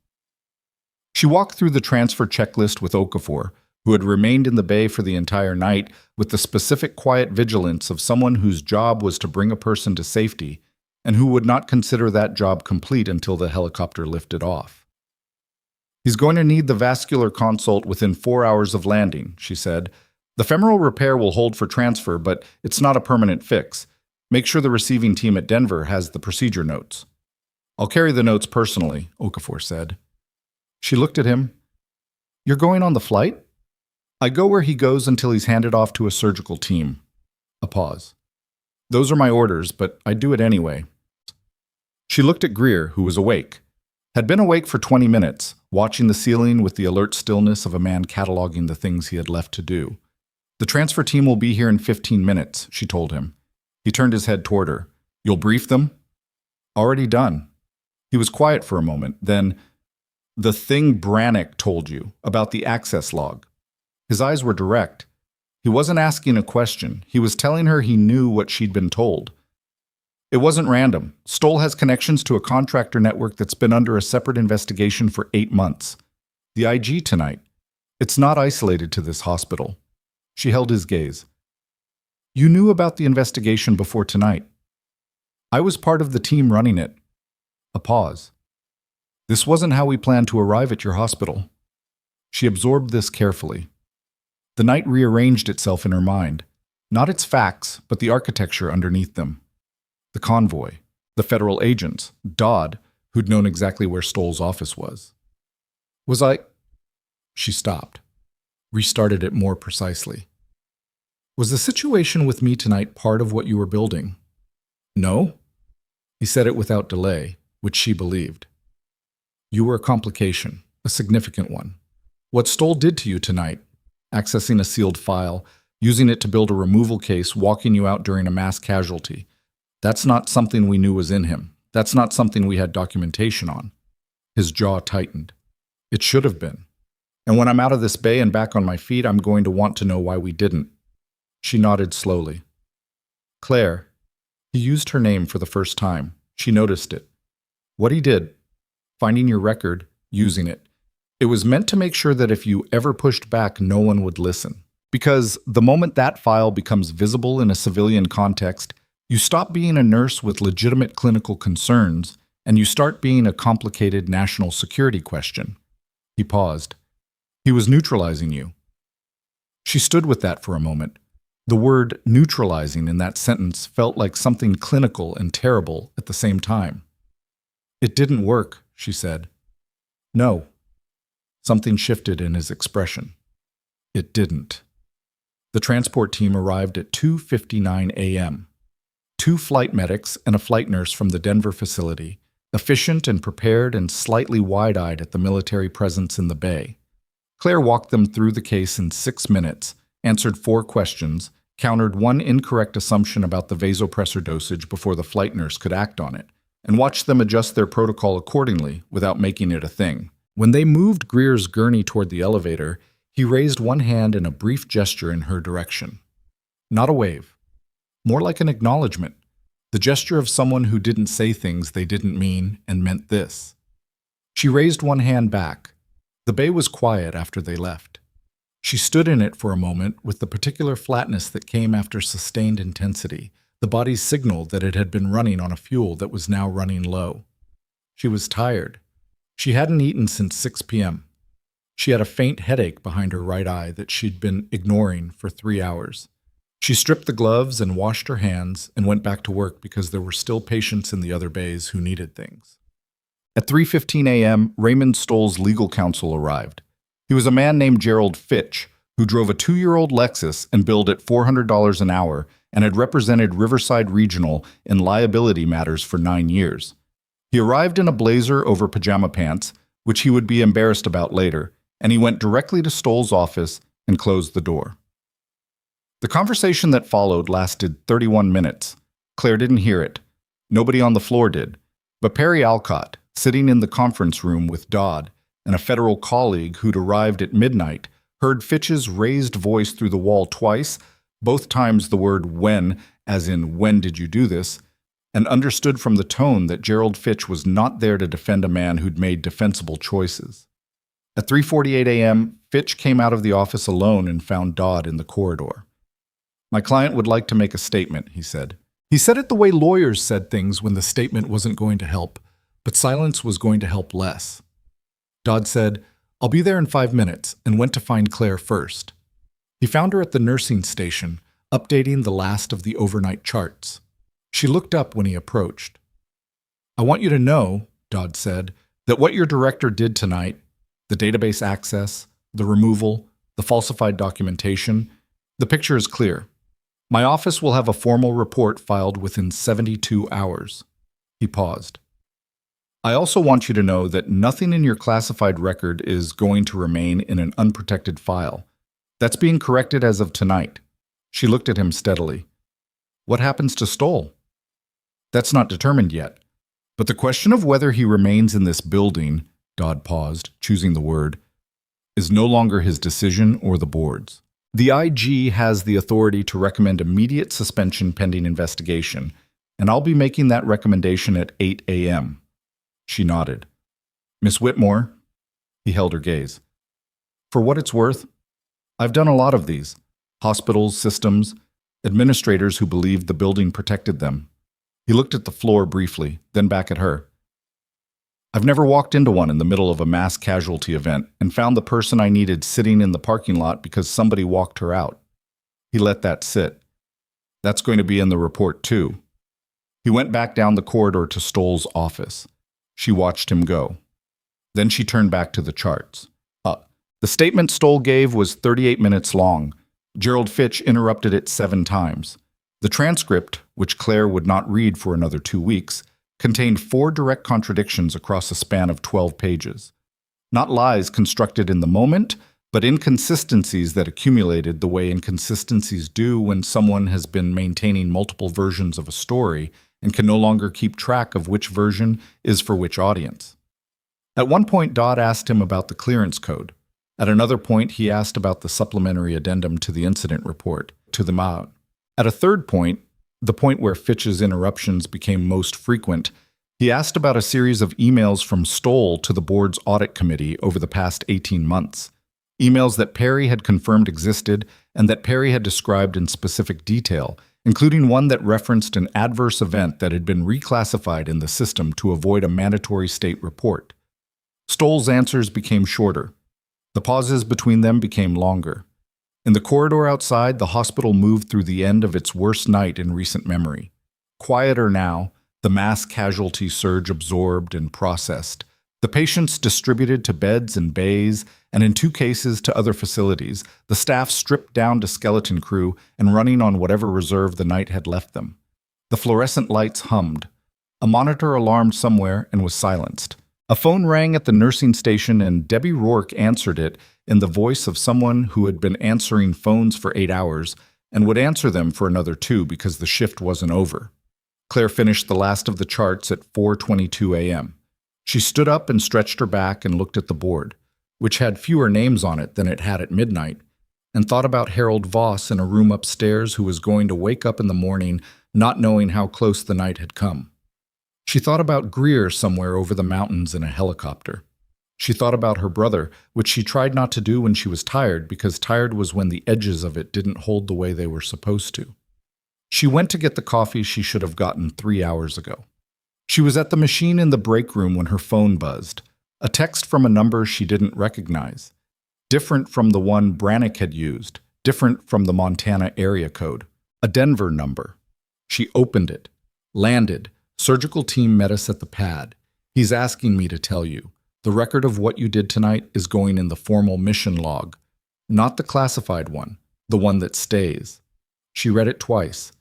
She walked through the transfer checklist with Okafor, who had remained in the bay for the entire night with the specific quiet vigilance of someone whose job was to bring a person to safety and who would not consider that job complete until the helicopter lifted off. "He's going to need the vascular consult within 4 hours of landing," she said. "The femoral repair will hold for transfer, but it's not a permanent fix. Make sure the receiving team at Denver has the procedure notes." "I'll carry the notes personally," Okafor said. She looked at him. "You're going on the flight?" "I go where he goes until he's handed off to a surgical team." A pause. "Those are my orders, but I do it anyway." She looked at Greer, who was awake. Had been awake for 20 minutes, watching the ceiling with the alert stillness of a man cataloging the things he had left to do. "The transfer team will be here in 15 minutes, she told him. He turned his head toward her. "You'll brief them?" "Already done." He was quiet for a moment, then, "The thing Brannick told you about the access log." His eyes were direct. He wasn't asking a question. He was telling her he knew what she'd been told. "It wasn't random. Stoll has connections to a contractor network that's been under a separate investigation for 8 months. The IG tonight. It's not isolated to this hospital." She held his gaze. "You knew about the investigation before tonight." "I was part of the team running it." A pause. "This wasn't how we planned to arrive at your hospital." She absorbed this carefully. The night rearranged itself in her mind, not its facts, but the architecture underneath them. The convoy, the federal agents, Dodd, who'd known exactly where Stoll's office was. "Was I—" She stopped, restarted it more precisely. "Was the situation with me tonight part of what you were building?" "No." He said it without delay, which she believed. "You were a complication, a significant one. What Stoll did to you tonight, accessing a sealed file, using it to build a removal case, walking you out during a mass casualty, that's not something we knew was in him. That's not something we had documentation on." His jaw tightened. "It should have been. And when I'm out of this bay and back on my feet, I'm going to want to know why we didn't." She nodded slowly. "Claire." He used her name for the first time. She noticed it. "What he did, finding your record, using it, it was meant to make sure that if you ever pushed back, no one would listen. Because the moment that file becomes visible in a civilian context, you stop being a nurse with legitimate clinical concerns, and you start being a complicated national security question." He paused. "He was neutralizing you." She stood with that for a moment. The word neutralizing in that sentence felt like something clinical and terrible at the same time. "It didn't work," she said. "No." Something shifted in his expression. "It didn't." The transport team arrived at 2:59 a.m. 2 flight medics and a flight nurse from the Denver facility, efficient and prepared and slightly wide-eyed at the military presence in the bay. Claire walked them through the case in 6 minutes, answered 4 questions, countered 1 incorrect assumption about the vasopressor dosage before the flight nurse could act on it, and watched them adjust their protocol accordingly without making it a thing. When they moved Greer's gurney toward the elevator, he raised one hand in a brief gesture in her direction. Not a wave. More like an acknowledgement. The gesture of someone who didn't say things they didn't mean and meant this. She raised one hand back. The bay was quiet after they left. She stood in it for a moment with the particular flatness that came after sustained intensity, the body's signal that it had been running on a fuel that was now running low. She was tired. She hadn't eaten since 6 p.m. She had a faint headache behind her right eye that she'd been ignoring for 3 hours. She stripped the gloves and washed her hands and went back to work because there were still patients in the other bays who needed things. At 3:15 a.m., Raymond Stoll's legal counsel arrived. He was a man named Gerald Fitch, who drove a 2-year-old Lexus and billed at $400 an hour and had represented Riverside Regional in liability matters for 9 years. He arrived in a blazer over pajama pants, which he would be embarrassed about later, and he went directly to Stoll's office and closed the door. The conversation that followed lasted 31 minutes. Claire didn't hear it. Nobody on the floor did. But Perry Alcott, sitting in the conference room with Dodd and a federal colleague who'd arrived at midnight, heard Fitch's raised voice through the wall twice, both times the word when, as in when did you do this, and understood from the tone that Gerald Fitch was not there to defend a man who'd made defensible choices. At 3:48 a.m., Fitch came out of the office alone and found Dodd in the corridor. "My client would like to make a statement," he said. He said it the way lawyers said things when the statement wasn't going to help, but silence was going to help less. Dodd said, "I'll be there in 5 minutes," and went to find Claire first. He found her at the nursing station, updating the last of the overnight charts. She looked up when he approached. "I want you to know," Dodd said, "that what your director did tonight, the database access, the removal, the falsified documentation, the picture is clear. My office will have a formal report filed within 72 hours. He paused. "I also want you to know that nothing in your classified record is going to remain in an unprotected file. That's being corrected as of tonight." She looked at him steadily. "What happens to Stoll?" "That's not determined yet. But the question of whether he remains in this building," Dodd paused, choosing the word, "is no longer his decision or the board's. The IG has the authority to recommend immediate suspension pending investigation, and I'll be making that recommendation at 8 a.m. She nodded. "Miss Whitmore?" He held her gaze. "For what it's worth, I've done a lot of these. Hospitals, systems, administrators who believed the building protected them." He looked at the floor briefly, then back at her. "I've never walked into one in the middle of a mass casualty event and found the person I needed sitting in the parking lot because somebody walked her out." He let that sit. "That's going to be in the report too." He went back down the corridor to Stoll's office. She watched him go. Then she turned back to the charts. The statement Stoll gave was 38 minutes long. Gerald Fitch interrupted it 7 times. The transcript, which Claire would not read for another 2 weeks, contained 4 direct contradictions across a span of 12 pages. Not lies constructed in the moment, but inconsistencies that accumulated the way inconsistencies do when someone has been maintaining multiple versions of a story and can no longer keep track of which version is for which audience. At one point, Dodd asked him about the clearance code. At another point, he asked about the supplementary addendum to the incident report, to the MAUT. At a third point, the point where Fitch's interruptions became most frequent, he asked about a series of emails from Stoll to the board's audit committee over the past 18 months. Emails that Perry had confirmed existed and that Perry had described in specific detail, including one that referenced an adverse event that had been reclassified in the system to avoid a mandatory state report. Stoll's answers became shorter. The pauses between them became longer. In the corridor outside, the hospital moved through the end of its worst night in recent memory. Quieter now, the mass casualty surge absorbed and processed. The patients distributed to beds and bays, and in 2 cases to other facilities, the staff stripped down to skeleton crew and running on whatever reserve the night had left them. The fluorescent lights hummed. A monitor alarmed somewhere and was silenced. A phone rang at the nursing station and Debbie Rourke answered it in the voice of someone who had been answering phones for 8 hours and would answer them for another 2 because the shift wasn't over. Claire finished the last of the charts at 4:22 a.m. She stood up and stretched her back and looked at the board, which had fewer names on it than it had at midnight, and thought about Harold Voss in a room upstairs who was going to wake up in the morning not knowing how close the night had come. She thought about Greer somewhere over the mountains in a helicopter. She thought about her brother, which she tried not to do when she was tired because tired was when the edges of it didn't hold the way they were supposed to. She went to get the coffee she should have gotten 3 hours ago. She was at the machine in the break room when her phone buzzed, a text from a number she didn't recognize, different from the one Brannick had used, different from the Montana area code, a Denver number. She opened it, landed. Surgical team met us at the pad. He's asking me to tell you. The record of what you did tonight is going in the formal mission log, not the classified one, the one that stays. She read it twice.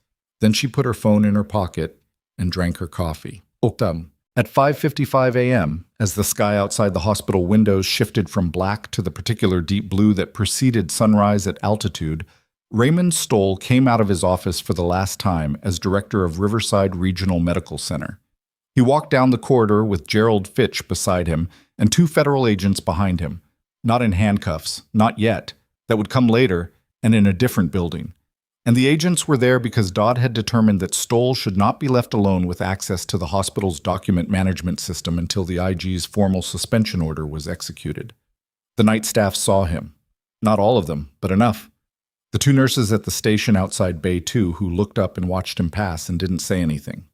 Then she put her phone in her pocket and drank her coffee. At 5:55 a.m., as the sky outside the hospital windows shifted from black to the particular deep blue that preceded sunrise at altitude, Raymond Stoll came out of his office for the last time as director of Riverside Regional Medical Center. He walked down the corridor with Gerald Fitch beside him and 2 federal agents behind him, not in handcuffs, not yet, that would come later and in a different building. And the agents were there because Dodd had determined that Stoll should not be left alone with access to the hospital's document management system until the IG's formal suspension order was executed. The night staff saw him. Not all of them, but enough. The 2 nurses at the station outside Bay 2 who looked up and watched him pass and didn't say anything.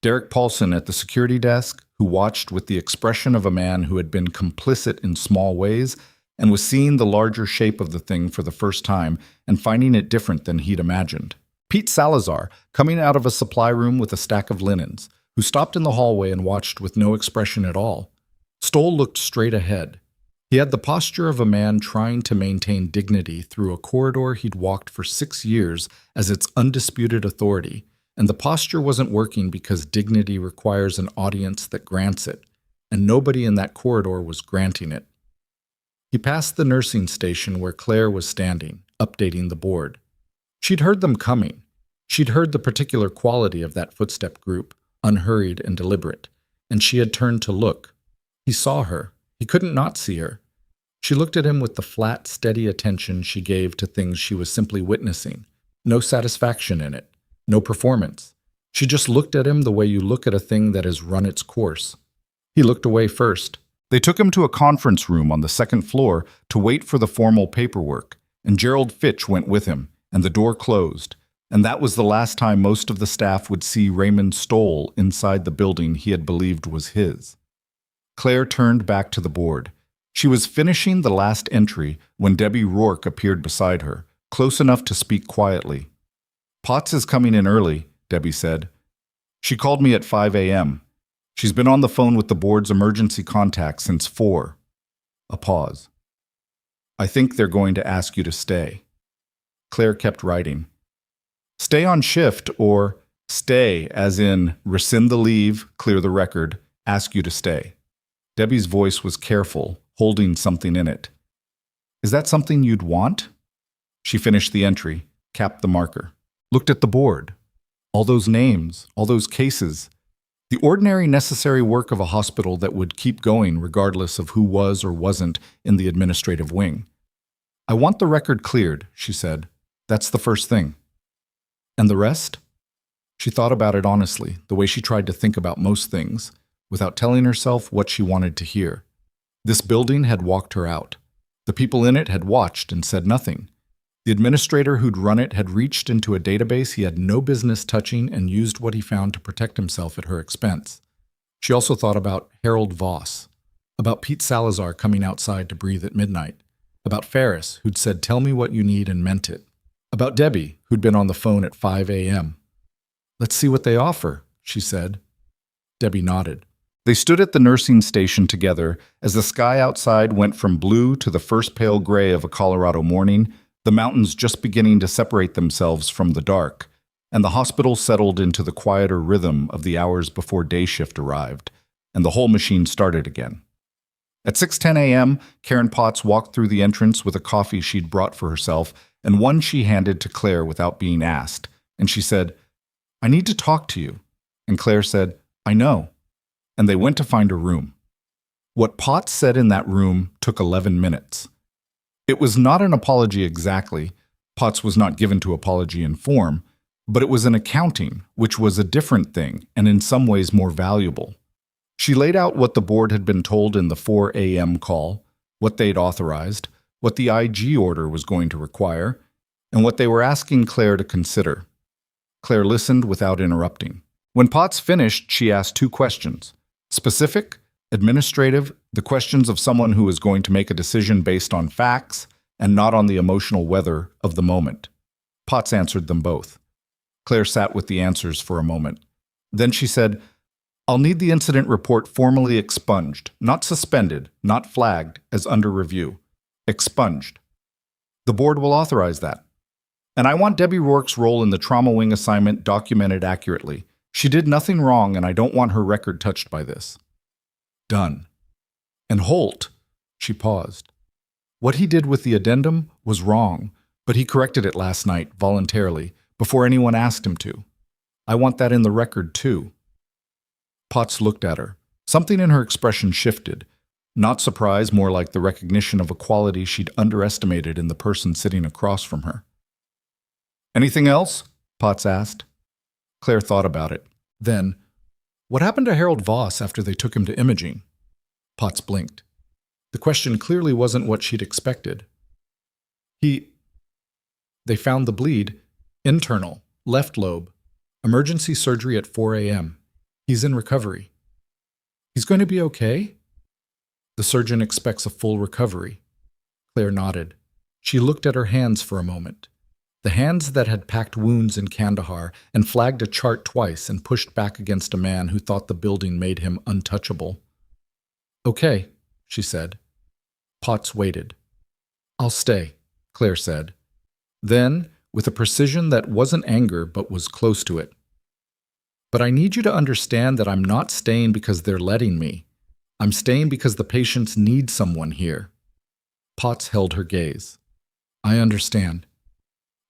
Derek Paulson at the security desk, who watched with the expression of a man who had been complicit in small ways and was seeing the larger shape of the thing for the first time and finding it different than he'd imagined. Pete Salazar, coming out of a supply room with a stack of linens, who stopped in the hallway and watched with no expression at all. Stoll looked straight ahead. He had the posture of a man trying to maintain dignity through a corridor he'd walked for 6 years as its undisputed authority, and the posture wasn't working because dignity requires an audience that grants it, and nobody in that corridor was granting it. He passed the nursing station where Claire was standing, updating the board. She'd heard them coming. She'd heard the particular quality of that footstep group, unhurried and deliberate, and she had turned to look. He saw her. He couldn't not see her. She looked at him with the flat, steady attention she gave to things she was simply witnessing. No satisfaction in it. No performance. She just looked at him the way you look at a thing that has run its course. He looked away first. They took him to a conference room on the 2nd floor to wait for the formal paperwork, and Gerald Fitch went with him, and the door closed, and that was the last time most of the staff would see Raymond Stoll inside the building he had believed was his. Claire turned back to the board. She was finishing the last entry when Debbie Rourke appeared beside her, close enough to speak quietly. "Potts is coming in early," Debbie said. "She called me at 5 a.m. She's been on the phone with the board's emergency contact since 4. A pause. "I think they're going to ask you to stay." Claire kept writing. "Stay on shift," or "stay," as in rescind the leave, clear the record, ask you to stay. Debbie's voice was careful, holding something in it. "Is that something you'd want?" She finished the entry, capped the marker, looked at the board. All those names, all those cases. The ordinary necessary work of a hospital that would keep going regardless of who was or wasn't in the administrative wing. "I want the record cleared," she said. "That's the first thing." "And the rest?" She thought about it honestly, the way she tried to think about most things, without telling herself what she wanted to hear. This building had walked her out. The people in it had watched and said nothing. The administrator who'd run it had reached into a database he had no business touching and used what he found to protect himself at her expense. She also thought about Harold Voss, about Pete Salazar coming outside to breathe at midnight, about Ferris, who'd said, "Tell me what you need," and meant it, about Debbie, who'd been on the phone at 5 a.m. "Let's see what they offer," she said. Debbie nodded. They stood at the nursing station together as the sky outside went from blue to the first pale gray of a Colorado morning, the mountains just beginning to separate themselves from the dark, and the hospital settled into the quieter rhythm of the hours before day shift arrived, and the whole machine started again. At 6:10 a.m., Karen Potts walked through the entrance with a coffee she'd brought for herself and one she handed to Claire without being asked, and she said, "I need to talk to you." And Claire said, "I know." And they went to find a room. What Potts said in that room took 11 minutes. It was not an apology exactly. Potts was not given to apology in form, but it was an accounting, which was a different thing and in some ways more valuable. She laid out what the board had been told in the 4 a.m. call, what they'd authorized, what the IG order was going to require, and what they were asking Claire to consider. Claire listened without interrupting. When Potts finished, she asked 2 questions. Specific, administrative, the questions of someone who is going to make a decision based on facts and not on the emotional weather of the moment. Potts answered them both. Claire sat with the answers for a moment. Then she said, "I'll need the incident report formally expunged, not suspended, not flagged as under review. Expunged. The board will authorize that. And I want Debbie Rourke's role in the trauma wing assignment documented accurately. She did nothing wrong, and I don't want her record touched by this." Done. And Holt, she paused. What he did with the addendum was wrong, but he corrected it last night, voluntarily, before anyone asked him to. I want that in the record, too. Potts looked at her. Something in her expression shifted. Not surprise, more like the recognition of a quality she'd underestimated in the person sitting across from her. "Anything else?" Potts asked. Claire thought about it. Then, "What happened to Harold Voss after they took him to imaging?" Potts blinked. The question clearly wasn't what she'd expected. They found the bleed. Internal, left lobe. Emergency surgery at 4 a.m. He's in recovery. He's going to be okay? The surgeon expects a full recovery. Claire nodded. She looked at her hands for a moment. The hands that had packed wounds in Kandahar and flagged a chart twice and pushed back against a man who thought the building made him untouchable. "Okay," she said. Potts waited. "I'll stay," Claire said. Then, with a precision that wasn't anger but was close to it, "But I need you to understand that I'm not staying because they're letting me. I'm staying because the patients need someone here." Potts held her gaze. "I understand."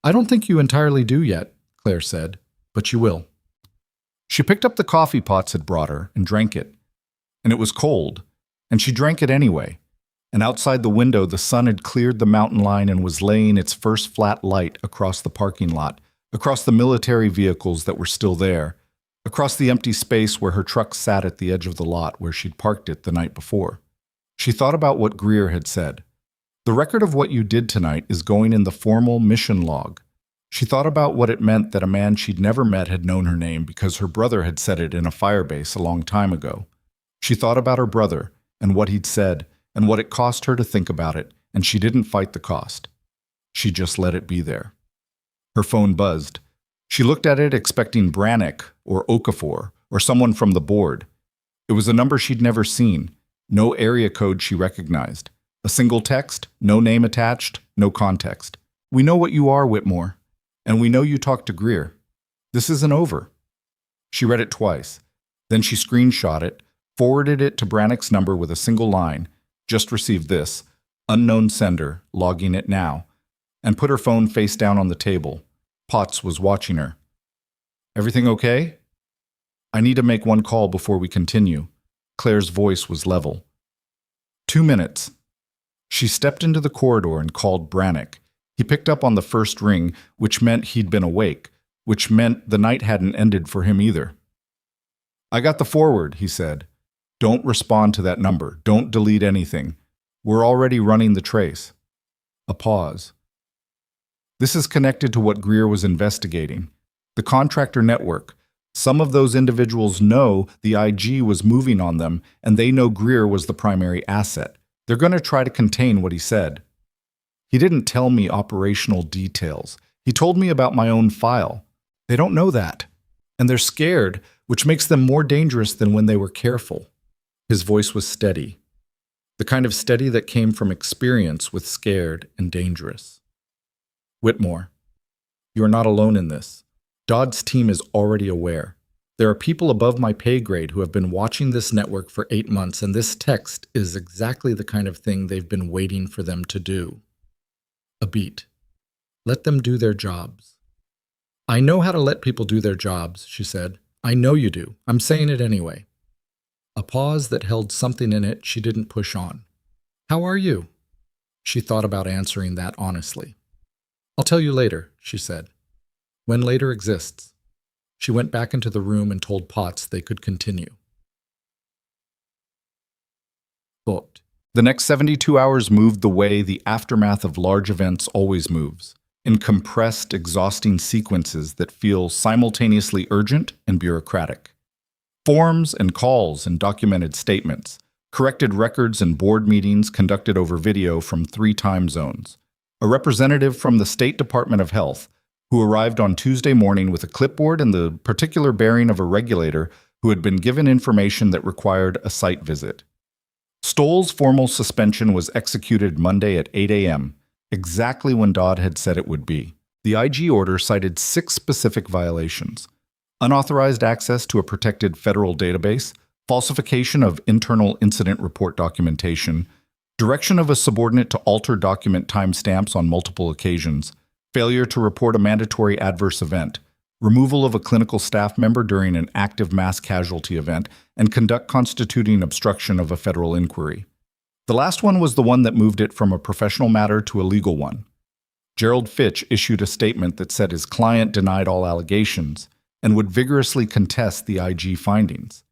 "I don't think you entirely do yet," Claire said, "but you will." She picked up the coffee Potts had brought her and drank it. And it was cold, and she drank it anyway. And outside the window, the sun had cleared the mountain line and was laying its first flat light across the parking lot, across the military vehicles that were still there, across the empty space where her truck sat at the edge of the lot where she'd parked it the night before. She thought about what Greer had said. The record of what you did tonight is going in the formal mission log. She thought about what it meant that a man she'd never met had known her name because her brother had said it in a firebase a long time ago. She thought about her brother and what he'd said and what it cost her to think about it, and she didn't fight the cost. She just let it be there. Her phone buzzed. She looked at it expecting Brannick or Okafor or someone from the board. It was a number she'd never seen, no area code she recognized. A single text, no name attached, no context. "We know what you are, Whitmore, and we know you talked to Greer. This isn't over." She read it twice. Then she screenshot it, forwarded it to Brannick's number with a single line, "Just received this, unknown sender, logging it now," and put her phone face down on the table. Potts was watching her. "Everything okay?" "I need to make one call before we continue." Claire's voice was level. 2 minutes. She stepped into the corridor and called Brannick. He picked up on the first ring, which meant he'd been awake, which meant the night hadn't ended for him either. "I got the forward," he said. "Don't respond to that number. Don't delete anything. We're already running the trace." A pause. "This is connected to what Greer was investigating. The contractor network. Some of those individuals know the IG was moving on them, and they know Greer was the primary asset. They're going to try to contain what he said. He didn't tell me operational details. He told me about my own file. They don't know that. And they're scared, which makes them more dangerous than when they were careful." His voice was steady. The kind of steady that came from experience with scared and dangerous. "Whitmore, you are not alone in this. Dodd's team is already aware. There are people above my pay grade who have been watching this network for 8 months, and this text is exactly the kind of thing they've been waiting for them to do. A beat. Let them do their jobs. I know how to let people do their jobs, she said. I know you do. I'm saying it anyway. A pause that held something in it she didn't push on. How are you? She thought about answering that honestly. I'll tell you later, she said. When later exists. She went back into the room and told Potts they could continue. Booked. The next 72 hours moved the way the aftermath of large events always moves, in compressed, exhausting sequences that feel simultaneously urgent and bureaucratic. Forms and calls and documented statements, corrected records and board meetings conducted over video from 3 time zones. A representative from the State Department of Health, who arrived on Tuesday morning with a clipboard and the particular bearing of a regulator who had been given information that required a site visit. Stoll's formal suspension was executed Monday at 8 a.m., exactly when Dodd had said it would be. The IG order cited 6 specific violations: unauthorized access to a protected federal database, falsification of internal incident report documentation, direction of a subordinate to alter document timestamps on multiple occasions, failure to report a mandatory adverse event, removal of a clinical staff member during an active mass casualty event, and conduct constituting obstruction of a federal inquiry. The last one was the one that moved it from a professional matter to a legal one. Gerald Fitch issued a statement that said his client denied all allegations and would vigorously contest the IG findings.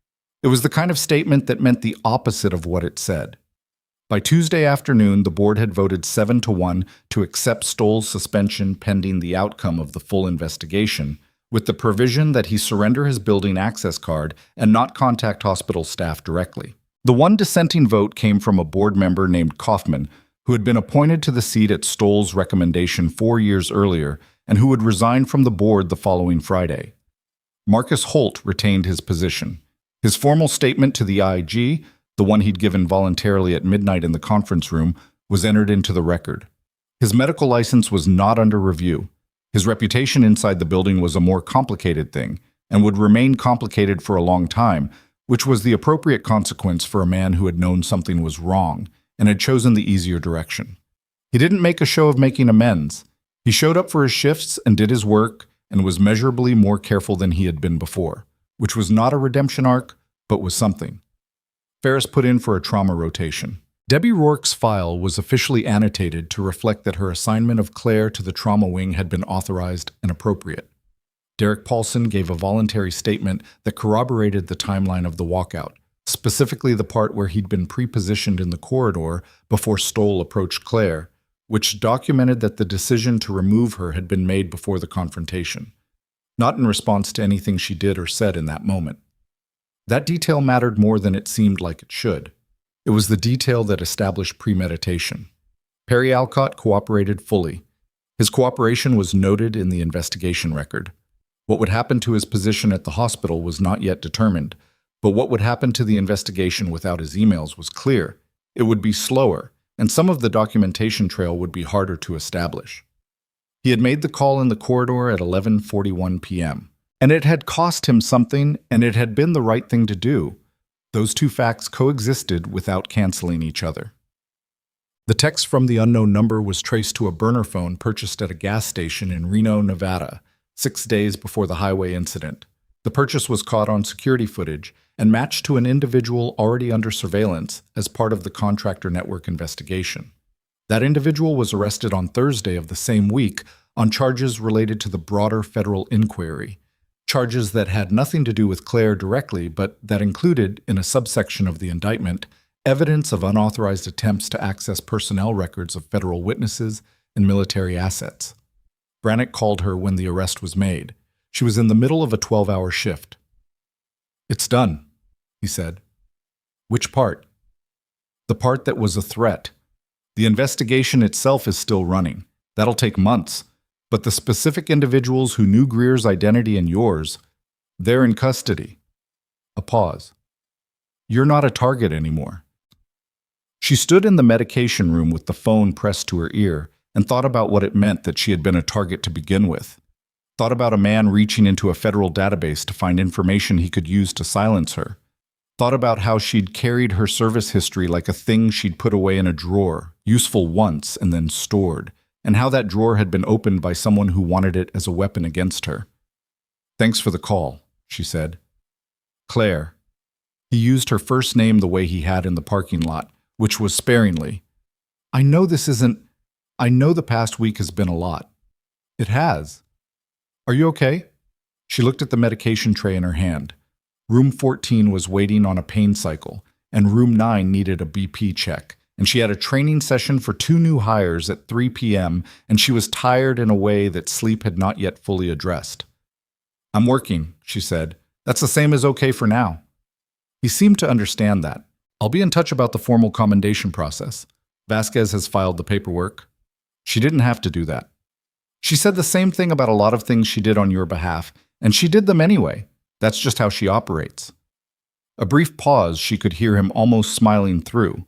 It was the kind of statement that meant the opposite of what it said. By Tuesday afternoon, the board had voted 7-1 to accept Stoll's suspension pending the outcome of the full investigation, with the provision that he surrender his building access card and not contact hospital staff directly. The one dissenting vote came from a board member named Kaufman, who had been appointed to the seat at Stoll's recommendation 4 years earlier and who would resign from the board the following Friday. Marcus Holt retained his position. His formal statement to the IG, the one he'd given voluntarily at midnight in the conference room, was entered into the record. His medical license was not under review. His reputation inside the building was a more complicated thing, and would remain complicated for a long time, which was the appropriate consequence for a man who had known something was wrong and had chosen the easier direction. He didn't make a show of making amends. He showed up for his shifts and did his work and was measurably more careful than he had been before, which was not a redemption arc, but was something. Ferris put in for a trauma rotation. Debbie Rourke's file was officially annotated to reflect that her assignment of Claire to the trauma wing had been authorized and appropriate. Derek Paulson gave a voluntary statement that corroborated the timeline of the walkout, specifically the part where he'd been pre-positioned in the corridor before Stoll approached Claire, which documented that the decision to remove her had been made before the confrontation, not in response to anything she did or said in that moment. That detail mattered more than it seemed like it should. It was the detail that established premeditation. Perry Alcott cooperated fully. His cooperation was noted in the investigation record. What would happen to his position at the hospital was not yet determined, but what would happen to the investigation without his emails was clear. It would be slower, and some of the documentation trail would be harder to establish. He had made the call in the corridor at 11:41 p.m., and it had cost him something, and it had been the right thing to do. Those two facts coexisted without canceling each other. The text from the unknown number was traced to a burner phone purchased at a gas station in Reno, Nevada, 6 days before the highway incident. The purchase was caught on security footage and matched to an individual already under surveillance as part of the contractor network investigation. That individual was arrested on Thursday of the same week on charges related to the broader federal inquiry, charges that had nothing to do with Claire directly, but that included, in a subsection of the indictment, evidence of unauthorized attempts to access personnel records of federal witnesses and military assets. Brannick called her when the arrest was made. She was in the middle of a 12-hour shift. "It's done," he said. "Which part?" "The part that was a threat. The investigation itself is still running. That'll take months. But the specific individuals who knew Greer's identity and yours, they're in custody." A pause. "You're not a target anymore." She stood in the medication room with the phone pressed to her ear and thought about what it meant that she had been a target to begin with. Thought about a man reaching into a federal database to find information he could use to silence her. Thought about how she'd carried her service history like a thing she'd put away in a drawer, useful once and then stored, and how that drawer had been opened by someone who wanted it as a weapon against her. "Thanks for the call," she said. "Claire." He used her first name the way he had in the parking lot, which was sparingly. I know the past week has been a lot." "It has." "Are you okay?" She looked at the medication tray in her hand. Room 14 was waiting on a pain cycle, and room 9 needed a BP check, and she had a training session for 2 new hires at 3 p.m., and she was tired in a way that sleep had not yet fully addressed. "I'm working," she said. "That's the same as okay for now." He seemed to understand that. "I'll be in touch about the formal commendation process. Vasquez has filed the paperwork." She didn't have to do that. She said the same thing about a lot of things she did on your behalf, and she did them anyway. That's just how she operates. A brief pause she could hear him almost smiling through.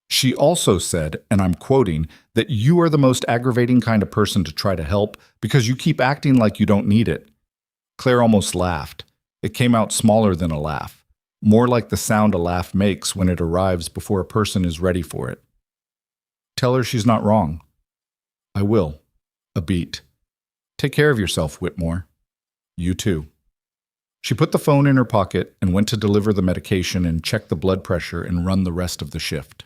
She also said, and I'm quoting, that you are the most aggravating kind of person to try to help because you keep acting like you don't need it. Claire almost laughed. It came out smaller than a laugh, more like the sound a laugh makes when it arrives before a person is ready for it. "Tell her she's not wrong." "I will." A beat. "Take care of yourself, Whitmore." "You too." She put the phone in her pocket and went to deliver the medication and check the blood pressure and run the rest of the shift.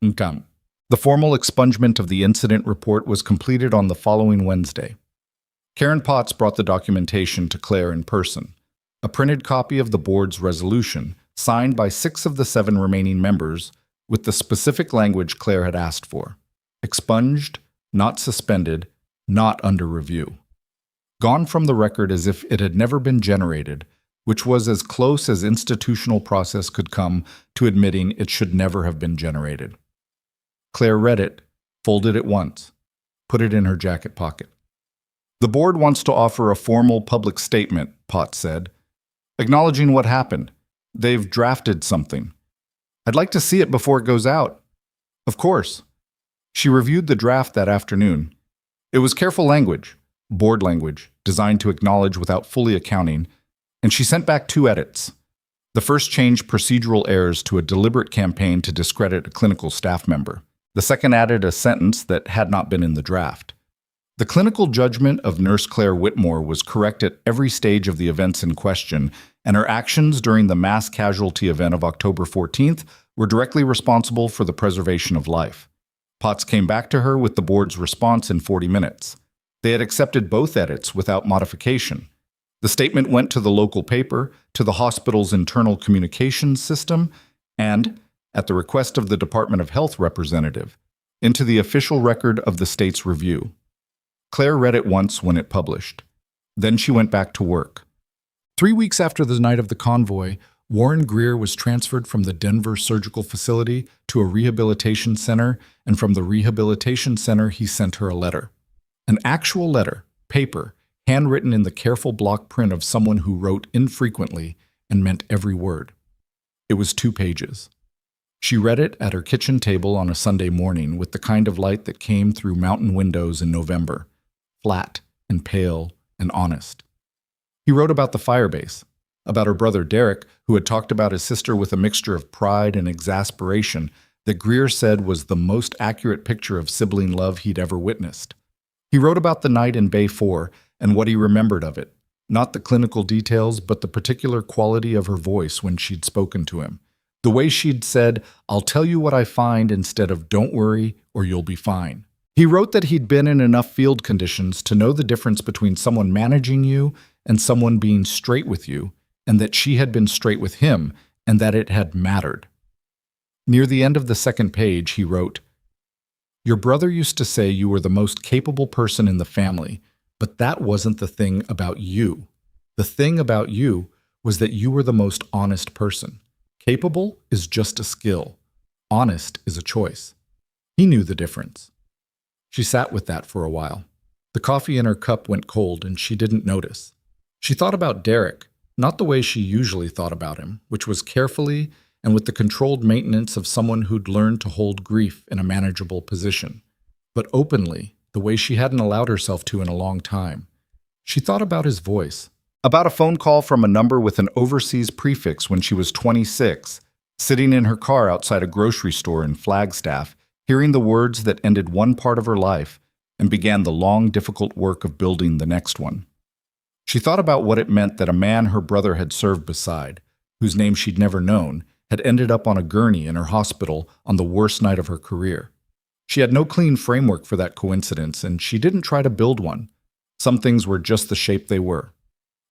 The formal expungement of the incident report was completed on the following Wednesday. Karen Potts brought the documentation to Claire in person. A printed copy of the board's resolution, signed by 6 of the 7 remaining members, with the specific language Claire had asked for. Expunged, not suspended, not under review. Gone from the record as if it had never been generated, which was as close as institutional process could come to admitting it should never have been generated. Claire read it, folded it once, put it in her jacket pocket. "The board wants to offer a formal public statement," Potts said, "acknowledging what happened. They've drafted something. I'd like to see it before it goes out." "Of course." She reviewed the draft that afternoon. It was careful language, board language, designed to acknowledge without fully accounting, and she sent back 2 edits. The first changed procedural errors to a deliberate campaign to discredit a clinical staff member. The second added a sentence that had not been in the draft. The clinical judgment of Nurse Claire Whitmore was correct at every stage of the events in question, and her actions during the mass casualty event of October 14th were directly responsible for the preservation of life. Potts came back to her with the board's response in 40 minutes. They had accepted both edits without modification. The statement went to the local paper, to the hospital's internal communications system, and, at the request of the Department of Health representative, into the official record of the state's review. Claire read it once when it published. Then she went back to work. 3 weeks after the night of the convoy, Warren Greer was transferred from the Denver surgical facility to a rehabilitation center, and from the rehabilitation center he sent her a letter. An actual letter, paper, handwritten in the careful block print of someone who wrote infrequently and meant every word. It was 2 pages. She read it at her kitchen table on a Sunday morning with the kind of light that came through mountain windows in November, flat and pale and honest. He wrote about the firebase, about her brother Derek, who had talked about his sister with a mixture of pride and exasperation that Greer said was the most accurate picture of sibling love he'd ever witnessed. He wrote about the night in Bay 4 and what he remembered of it, not the clinical details, but the particular quality of her voice when she'd spoken to him. The way she'd said, "I'll tell you what I find," instead of "don't worry or you'll be fine. He wrote that he'd been in enough field conditions to know the difference between someone managing you and someone being straight with you, and that she had been straight with him, and that it had mattered. Near the end of the 2nd page, he wrote, "Your brother used to say you were the most capable person in the family, but that wasn't the thing about you. The thing about you was that you were the most honest person. Capable is just a skill. Honest is a choice." He knew the difference. She sat with that for a while. The coffee in her cup went cold, and she didn't notice. She thought about Derek, not the way she usually thought about him, which was carefully and with the controlled maintenance of someone who'd learned to hold grief in a manageable position, but openly the way she hadn't allowed herself to in a long time. She thought about his voice, about a phone call from a number with an overseas prefix when she was 26, sitting in her car outside a grocery store in Flagstaff, hearing the words that ended one part of her life and began the long, difficult work of building the next one. She thought about what it meant that a man her brother had served beside, whose name she'd never known, had ended up on a gurney in her hospital on the worst night of her career. She had no clean framework for that coincidence, and she didn't try to build one. Some things were just the shape they were.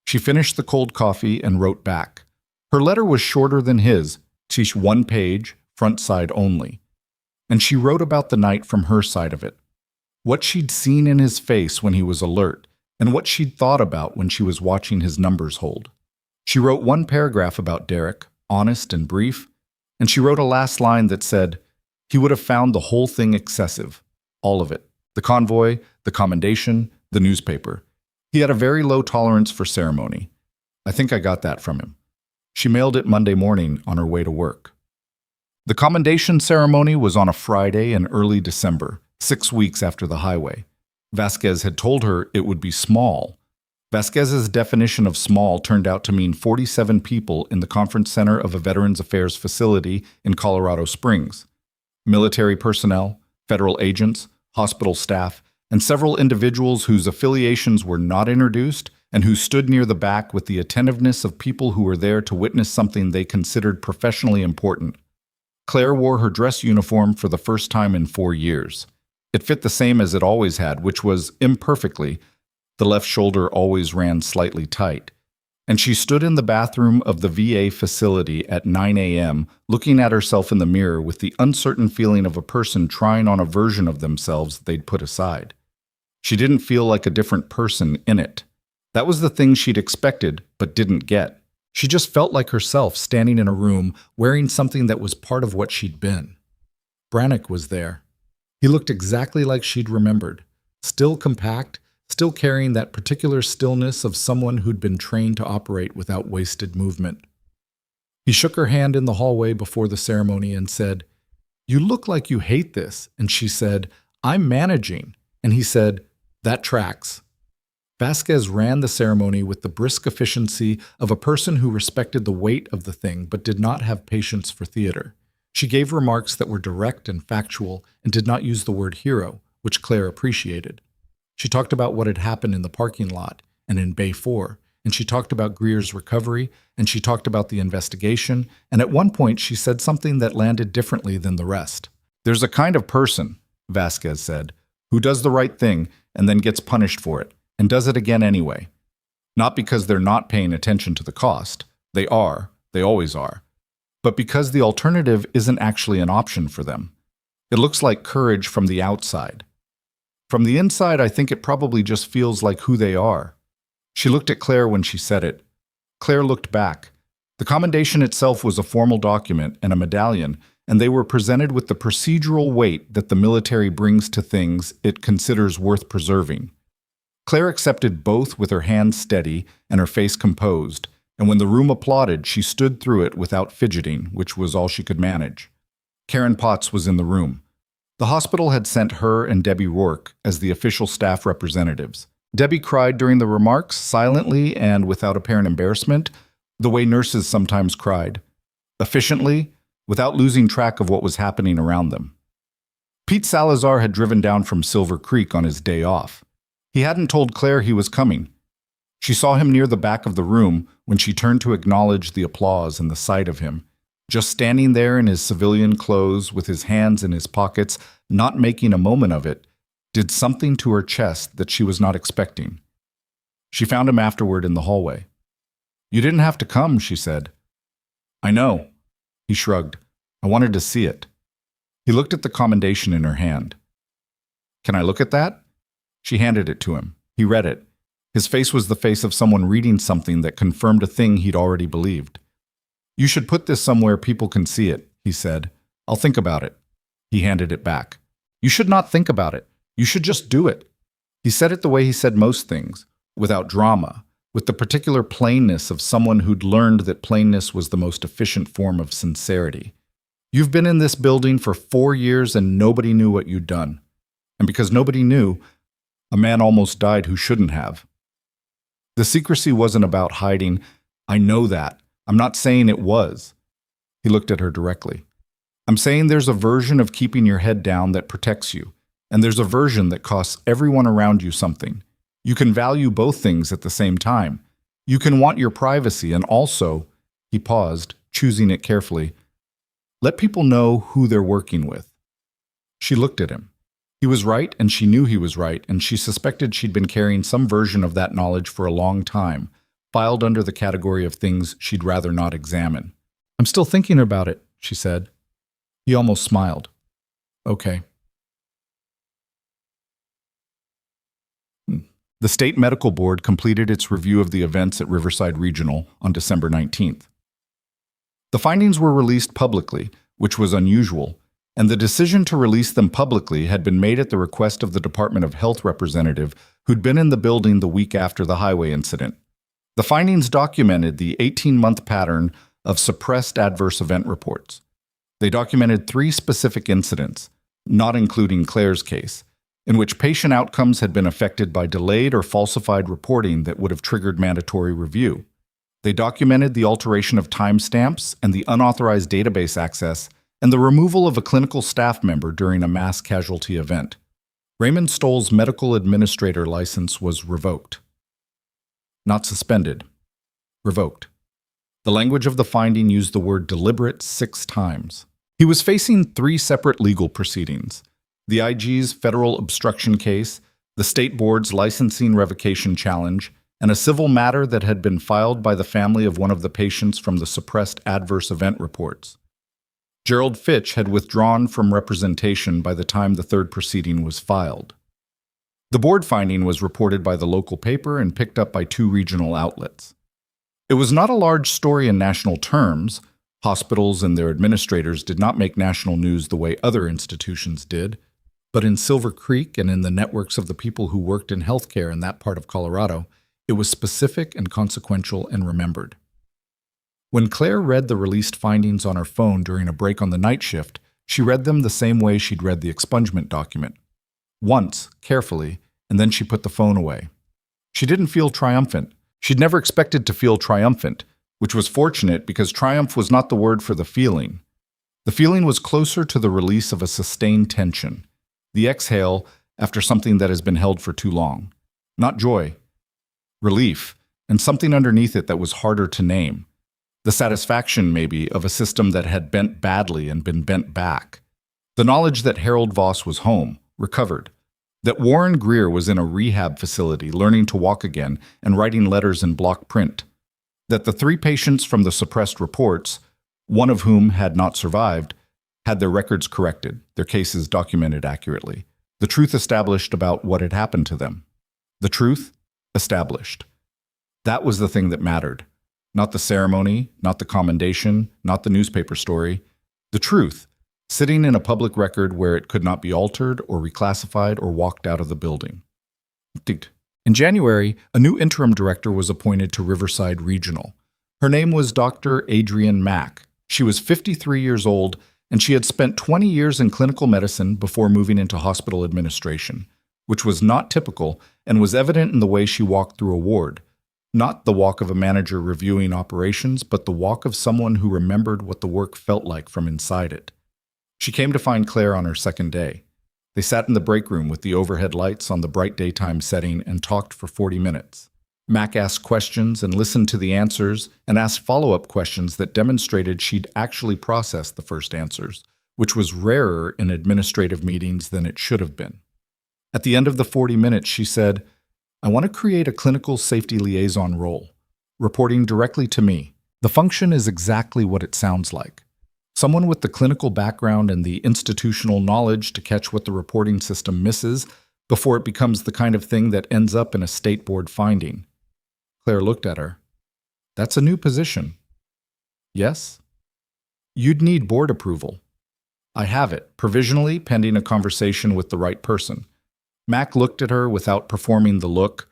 She finished the cold coffee and wrote back. Her letter was shorter than his, each one page, front side only. And she wrote about the night from her side of it. What she'd seen in his face when he was alert, and what she'd thought about when she was watching his numbers hold. She wrote one paragraph about Derek, honest and brief, and she wrote a last line that said, he would have found the whole thing excessive, all of it, the convoy, the commendation, the newspaper. He had a very low tolerance for ceremony. I think I got that from him. She mailed it Monday morning on her way to work. The commendation ceremony was on a Friday in early December, 6 weeks after the highway. Vasquez had told her it would be small. Vasquez's definition of small turned out to mean 47 people in the conference center of a Veterans Affairs facility in Colorado Springs. Military personnel, federal agents, hospital staff, and several individuals whose affiliations were not introduced and who stood near the back with the attentiveness of people who were there to witness something they considered professionally important. Claire wore her dress uniform for the first time in 4 years. It fit the same as it always had, which was, imperfectly, the left shoulder always ran slightly tight. And she stood in the bathroom of the VA facility at 9 a.m., looking at herself in the mirror with the uncertain feeling of a person trying on a version of themselves they'd put aside. She didn't feel like a different person in it. That was the thing she'd expected, but didn't get. She just felt like herself standing in a room, wearing something that was part of what she'd been. Brannick was there. He looked exactly like she'd remembered, still compact, still carrying that particular stillness of someone who'd been trained to operate without wasted movement. He shook her hand in the hallway before the ceremony and said, "You look like you hate this." And she said, "I'm managing." And he said, "That tracks." Vasquez ran the ceremony with the brisk efficiency of a person who respected the weight of the thing but did not have patience for theater. She gave remarks that were direct and factual and did not use the word hero, which Claire appreciated. She talked about what had happened in the parking lot and in Bay 4, and she talked about Greer's recovery, and she talked about the investigation, and at one point she said something that landed differently than the rest. "There's a kind of person," Vasquez said, "who does the right thing and then gets punished for it, and does it again anyway. Not because they're not paying attention to the cost. They are. They always are. But because the alternative isn't actually an option for them. It looks like courage from the outside. From the inside, I think it probably just feels like who they are." She looked at Claire when she said it. Claire looked back. The commendation itself was a formal document and a medallion, and they were presented with the procedural weight that the military brings to things it considers worth preserving. Claire accepted both with her hands steady and her face composed, and when the room applauded, she stood through it without fidgeting, which was all she could manage. Karen Potts was in the room. The hospital had sent her and Debbie Rourke as the official staff representatives. Debbie cried during the remarks, silently and without apparent embarrassment, the way nurses sometimes cried. Efficiently, without losing track of what was happening around them. Pete Salazar had driven down from Silver Creek on his day off. He hadn't told Claire he was coming. She saw him near the back of the room when she turned to acknowledge the applause and the sight of him, just standing there in his civilian clothes with his hands in his pockets, not making a moment of it, did something to her chest that she was not expecting. She found him afterward in the hallway. "You didn't have to come," she said. "I know." He shrugged. "I wanted to see it." He looked at the commendation in her hand. "Can I look at that?" She handed it to him. He read it. His face was the face of someone reading something that confirmed a thing he'd already believed. "You should put this somewhere people can see it," he said. "I'll think about it." He handed it back. "You should not think about it. You should just do it." He said it the way he said most things, without drama, with the particular plainness of someone who'd learned that plainness was the most efficient form of sincerity. "You've been in this building for 4 years and nobody knew what you'd done. And because nobody knew, a man almost died who shouldn't have. The secrecy wasn't about hiding. I know that. I'm not saying it was. He looked at her directly. I'm saying there's a version of keeping your head down that protects you, and there's a version that costs everyone around you something. You can value both things at the same time. You can want your privacy and also, he paused, choosing it carefully, let people know who they're working with. She looked at him. He was right, and she knew he was right, and she suspected she'd been carrying some version of that knowledge for a long time, filed under the category of things she'd rather not examine. I'm still thinking about it, she said. He almost smiled. Okay. The State Medical Board completed its review of the events at Riverside Regional on December 19th. The findings were released publicly, which was unusual, and the decision to release them publicly had been made at the request of the Department of Health representative who'd been in the building the week after the highway incident. The findings documented the 18-month pattern of suppressed adverse event reports. They documented 3 specific incidents, not including Claire's case, in which patient outcomes had been affected by delayed or falsified reporting that would have triggered mandatory review. They documented the alteration of timestamps and the unauthorized database access and the removal of a clinical staff member during a mass casualty event. Raymond Stoll's medical administrator license was revoked. Not suspended. Revoked. The language of the finding used the word deliberate 6 times. He was facing 3 separate legal proceedings: the IG's federal obstruction case, the State Board's licensing revocation challenge, and a civil matter that had been filed by the family of one of the patients from the suppressed adverse event reports. Gerald Fitch had withdrawn from representation by the time the 3rd proceeding was filed. The board finding was reported by the local paper and picked up by 2 regional outlets. It was not a large story in national terms. Hospitals and their administrators did not make national news the way other institutions did. But in Silver Creek and in the networks of the people who worked in healthcare in that part of Colorado, it was specific and consequential and remembered. When Claire read the released findings on her phone during a break on the night shift, she read them the same way she'd read the expungement document. Once, carefully, and then she put the phone away. She didn't feel triumphant. She'd never expected to feel triumphant, which was fortunate because triumph was not the word for the feeling. The feeling was closer to the release of a sustained tension. The exhale after something that has been held for too long. Not joy. Relief, and something underneath it that was harder to name. The satisfaction, maybe, of a system that had bent badly and been bent back. The knowledge that Harold Voss was home, recovered. That Warren Greer was in a rehab facility learning to walk again and writing letters in block print. That the 3 patients from the suppressed reports, one of whom had not survived, had their records corrected, their cases documented accurately. The truth established about what had happened to them. The truth established. That was the thing that mattered. Not the ceremony, not the commendation, not the newspaper story. The truth, sitting in a public record where it could not be altered or reclassified or walked out of the building. In January, a new interim director was appointed to Riverside Regional. Her name was Dr. Adrienne Mack. She was 53 years old, and she had spent 20 years in clinical medicine before moving into hospital administration, which was not typical and was evident in the way she walked through a ward. Not the walk of a manager reviewing operations, but the walk of someone who remembered what the work felt like from inside it. She came to find Claire on her 2nd day. They sat in the break room with the overhead lights on the bright daytime setting and talked for 40 minutes. Mac asked questions and listened to the answers and asked follow-up questions that demonstrated she'd actually processed the first answers, which was rarer in administrative meetings than it should have been. At the end of the 40 minutes, she said, I want to create a clinical safety liaison role, reporting directly to me. The function is exactly what it sounds like. Someone with the clinical background and the institutional knowledge to catch what the reporting system misses before it becomes the kind of thing that ends up in a state board finding. Claire looked at her. That's a new position. Yes? You'd need board approval. I have it, provisionally pending a conversation with the right person. Mac looked at her without performing the look.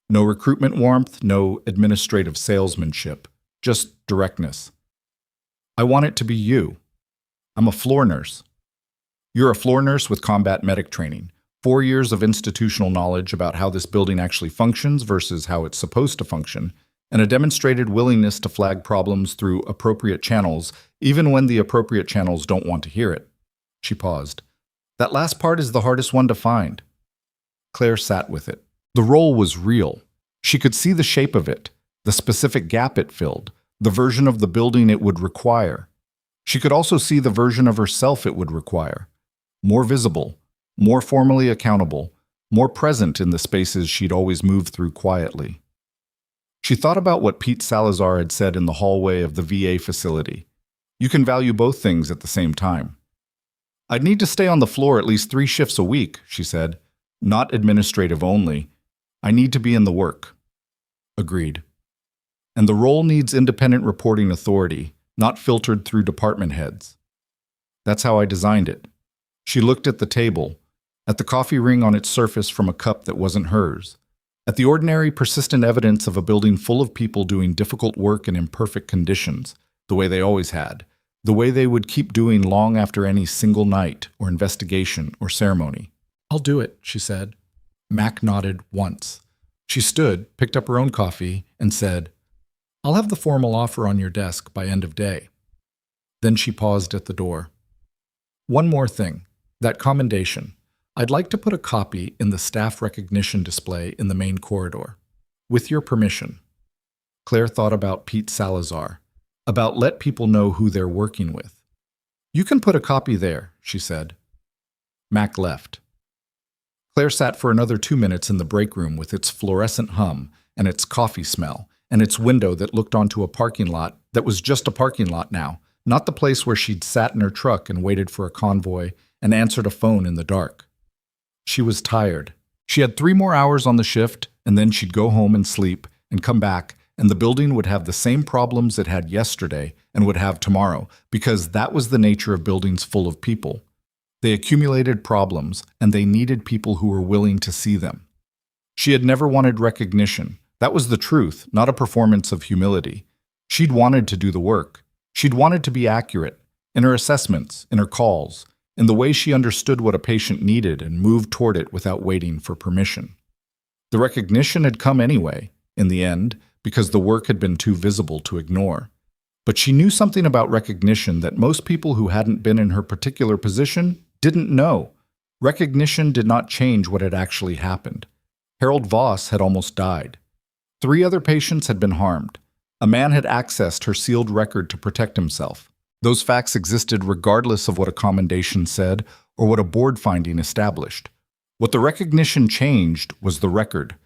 No recruitment warmth, no administrative salesmanship, just directness. I want it to be you. I'm a floor nurse. You're a floor nurse with combat medic training. 4 years of institutional knowledge about how this building actually functions versus how it's supposed to function, and a demonstrated willingness to flag problems through appropriate channels, even when the appropriate channels don't want to hear it. She paused. That last part is the hardest one to find. Claire sat with it. The role was real. She could see the shape of it, the specific gap it filled, the version of the building it would require. She could also see the version of herself it would require. More visible, more formally accountable, more present in the spaces she'd always moved through quietly. She thought about what Pete Salazar had said in the hallway of the VA facility. You can value both things at the same time. I'd need to stay on the floor at least 3 shifts a week, she said. Not administrative only. I need to be in the work. Agreed. And the role needs independent reporting authority, not filtered through department heads. That's how I designed it. She looked at the table, at the coffee ring on its surface from a cup that wasn't hers, at the ordinary, persistent evidence of a building full of people doing difficult work in imperfect conditions, the way they always had, the way they would keep doing long after any single night or investigation or ceremony. I'll do it, she said. Mac nodded once. She stood, picked up her own coffee, and said, I'll have the formal offer on your desk by end of day. Then she paused at the door. One more thing, that commendation. I'd like to put a copy in the staff recognition display in the main corridor. With your permission. Claire thought about Pete Salazar, about let people know who they're working with. You can put a copy there, she said. Mac left. Claire sat for another 2 minutes in the break room with its fluorescent hum and its coffee smell and its window that looked onto a parking lot that was just a parking lot now, not the place where she'd sat in her truck and waited for a convoy and answered a phone in the dark. She was tired. She had 3 more hours on the shift, and then she'd go home and sleep and come back, and the building would have the same problems it had yesterday and would have tomorrow, because that was the nature of buildings full of people. They accumulated problems, and they needed people who were willing to see them. She had never wanted recognition. That was the truth, not a performance of humility. She'd wanted to do the work. She'd wanted to be accurate, in her assessments, in her calls, in the way she understood what a patient needed and moved toward it without waiting for permission. The recognition had come anyway, in the end, because the work had been too visible to ignore. But she knew something about recognition that most people who hadn't been in her particular position didn't know. Recognition did not change what had actually happened. Harold Voss had almost died. 3 other patients had been harmed. A man had accessed her sealed record to protect himself. Those facts existed regardless of what a commendation said or what a board finding established. What the recognition changed was the record.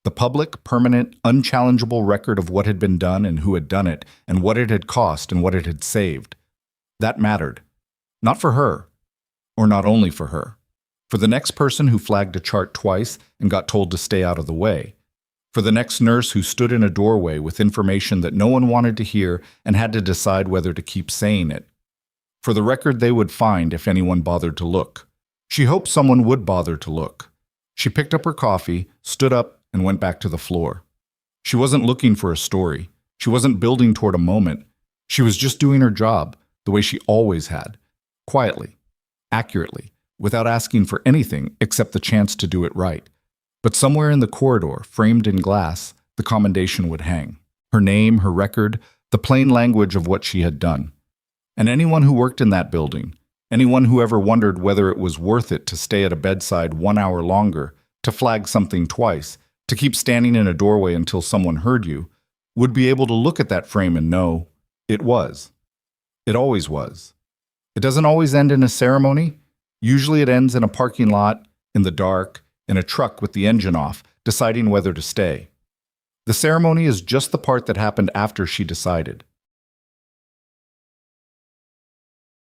The public, permanent, unchallengeable record of what had been done and who had done it, and what it had cost and what it had saved. That mattered. Not for her. Or not only for her. For the next person who flagged a chart twice and got told to stay out of the way. For the next nurse who stood in a doorway with information that no one wanted to hear and had to decide whether to keep saying it. For the record they would find if anyone bothered to look. She hoped someone would bother to look. She picked up her coffee, stood up, and went back to the floor. She wasn't looking for a story. She wasn't building toward a moment. She was just doing her job, the way she always had. Quietly, accurately, without asking for anything except the chance to do it right. But somewhere in the corridor, framed in glass, the commendation would hang. Her name, her record, the plain language of what she had done. And anyone who worked in that building, anyone who ever wondered whether it was worth it to stay at a bedside 1 hour longer, to flag something twice, to keep standing in a doorway until someone heard you, would be able to look at that frame and know it was. It always was. It doesn't always end in a ceremony. Usually it ends in a parking lot, in the dark, in a truck with the engine off, deciding whether to stay. The ceremony is just the part that happened after she decided.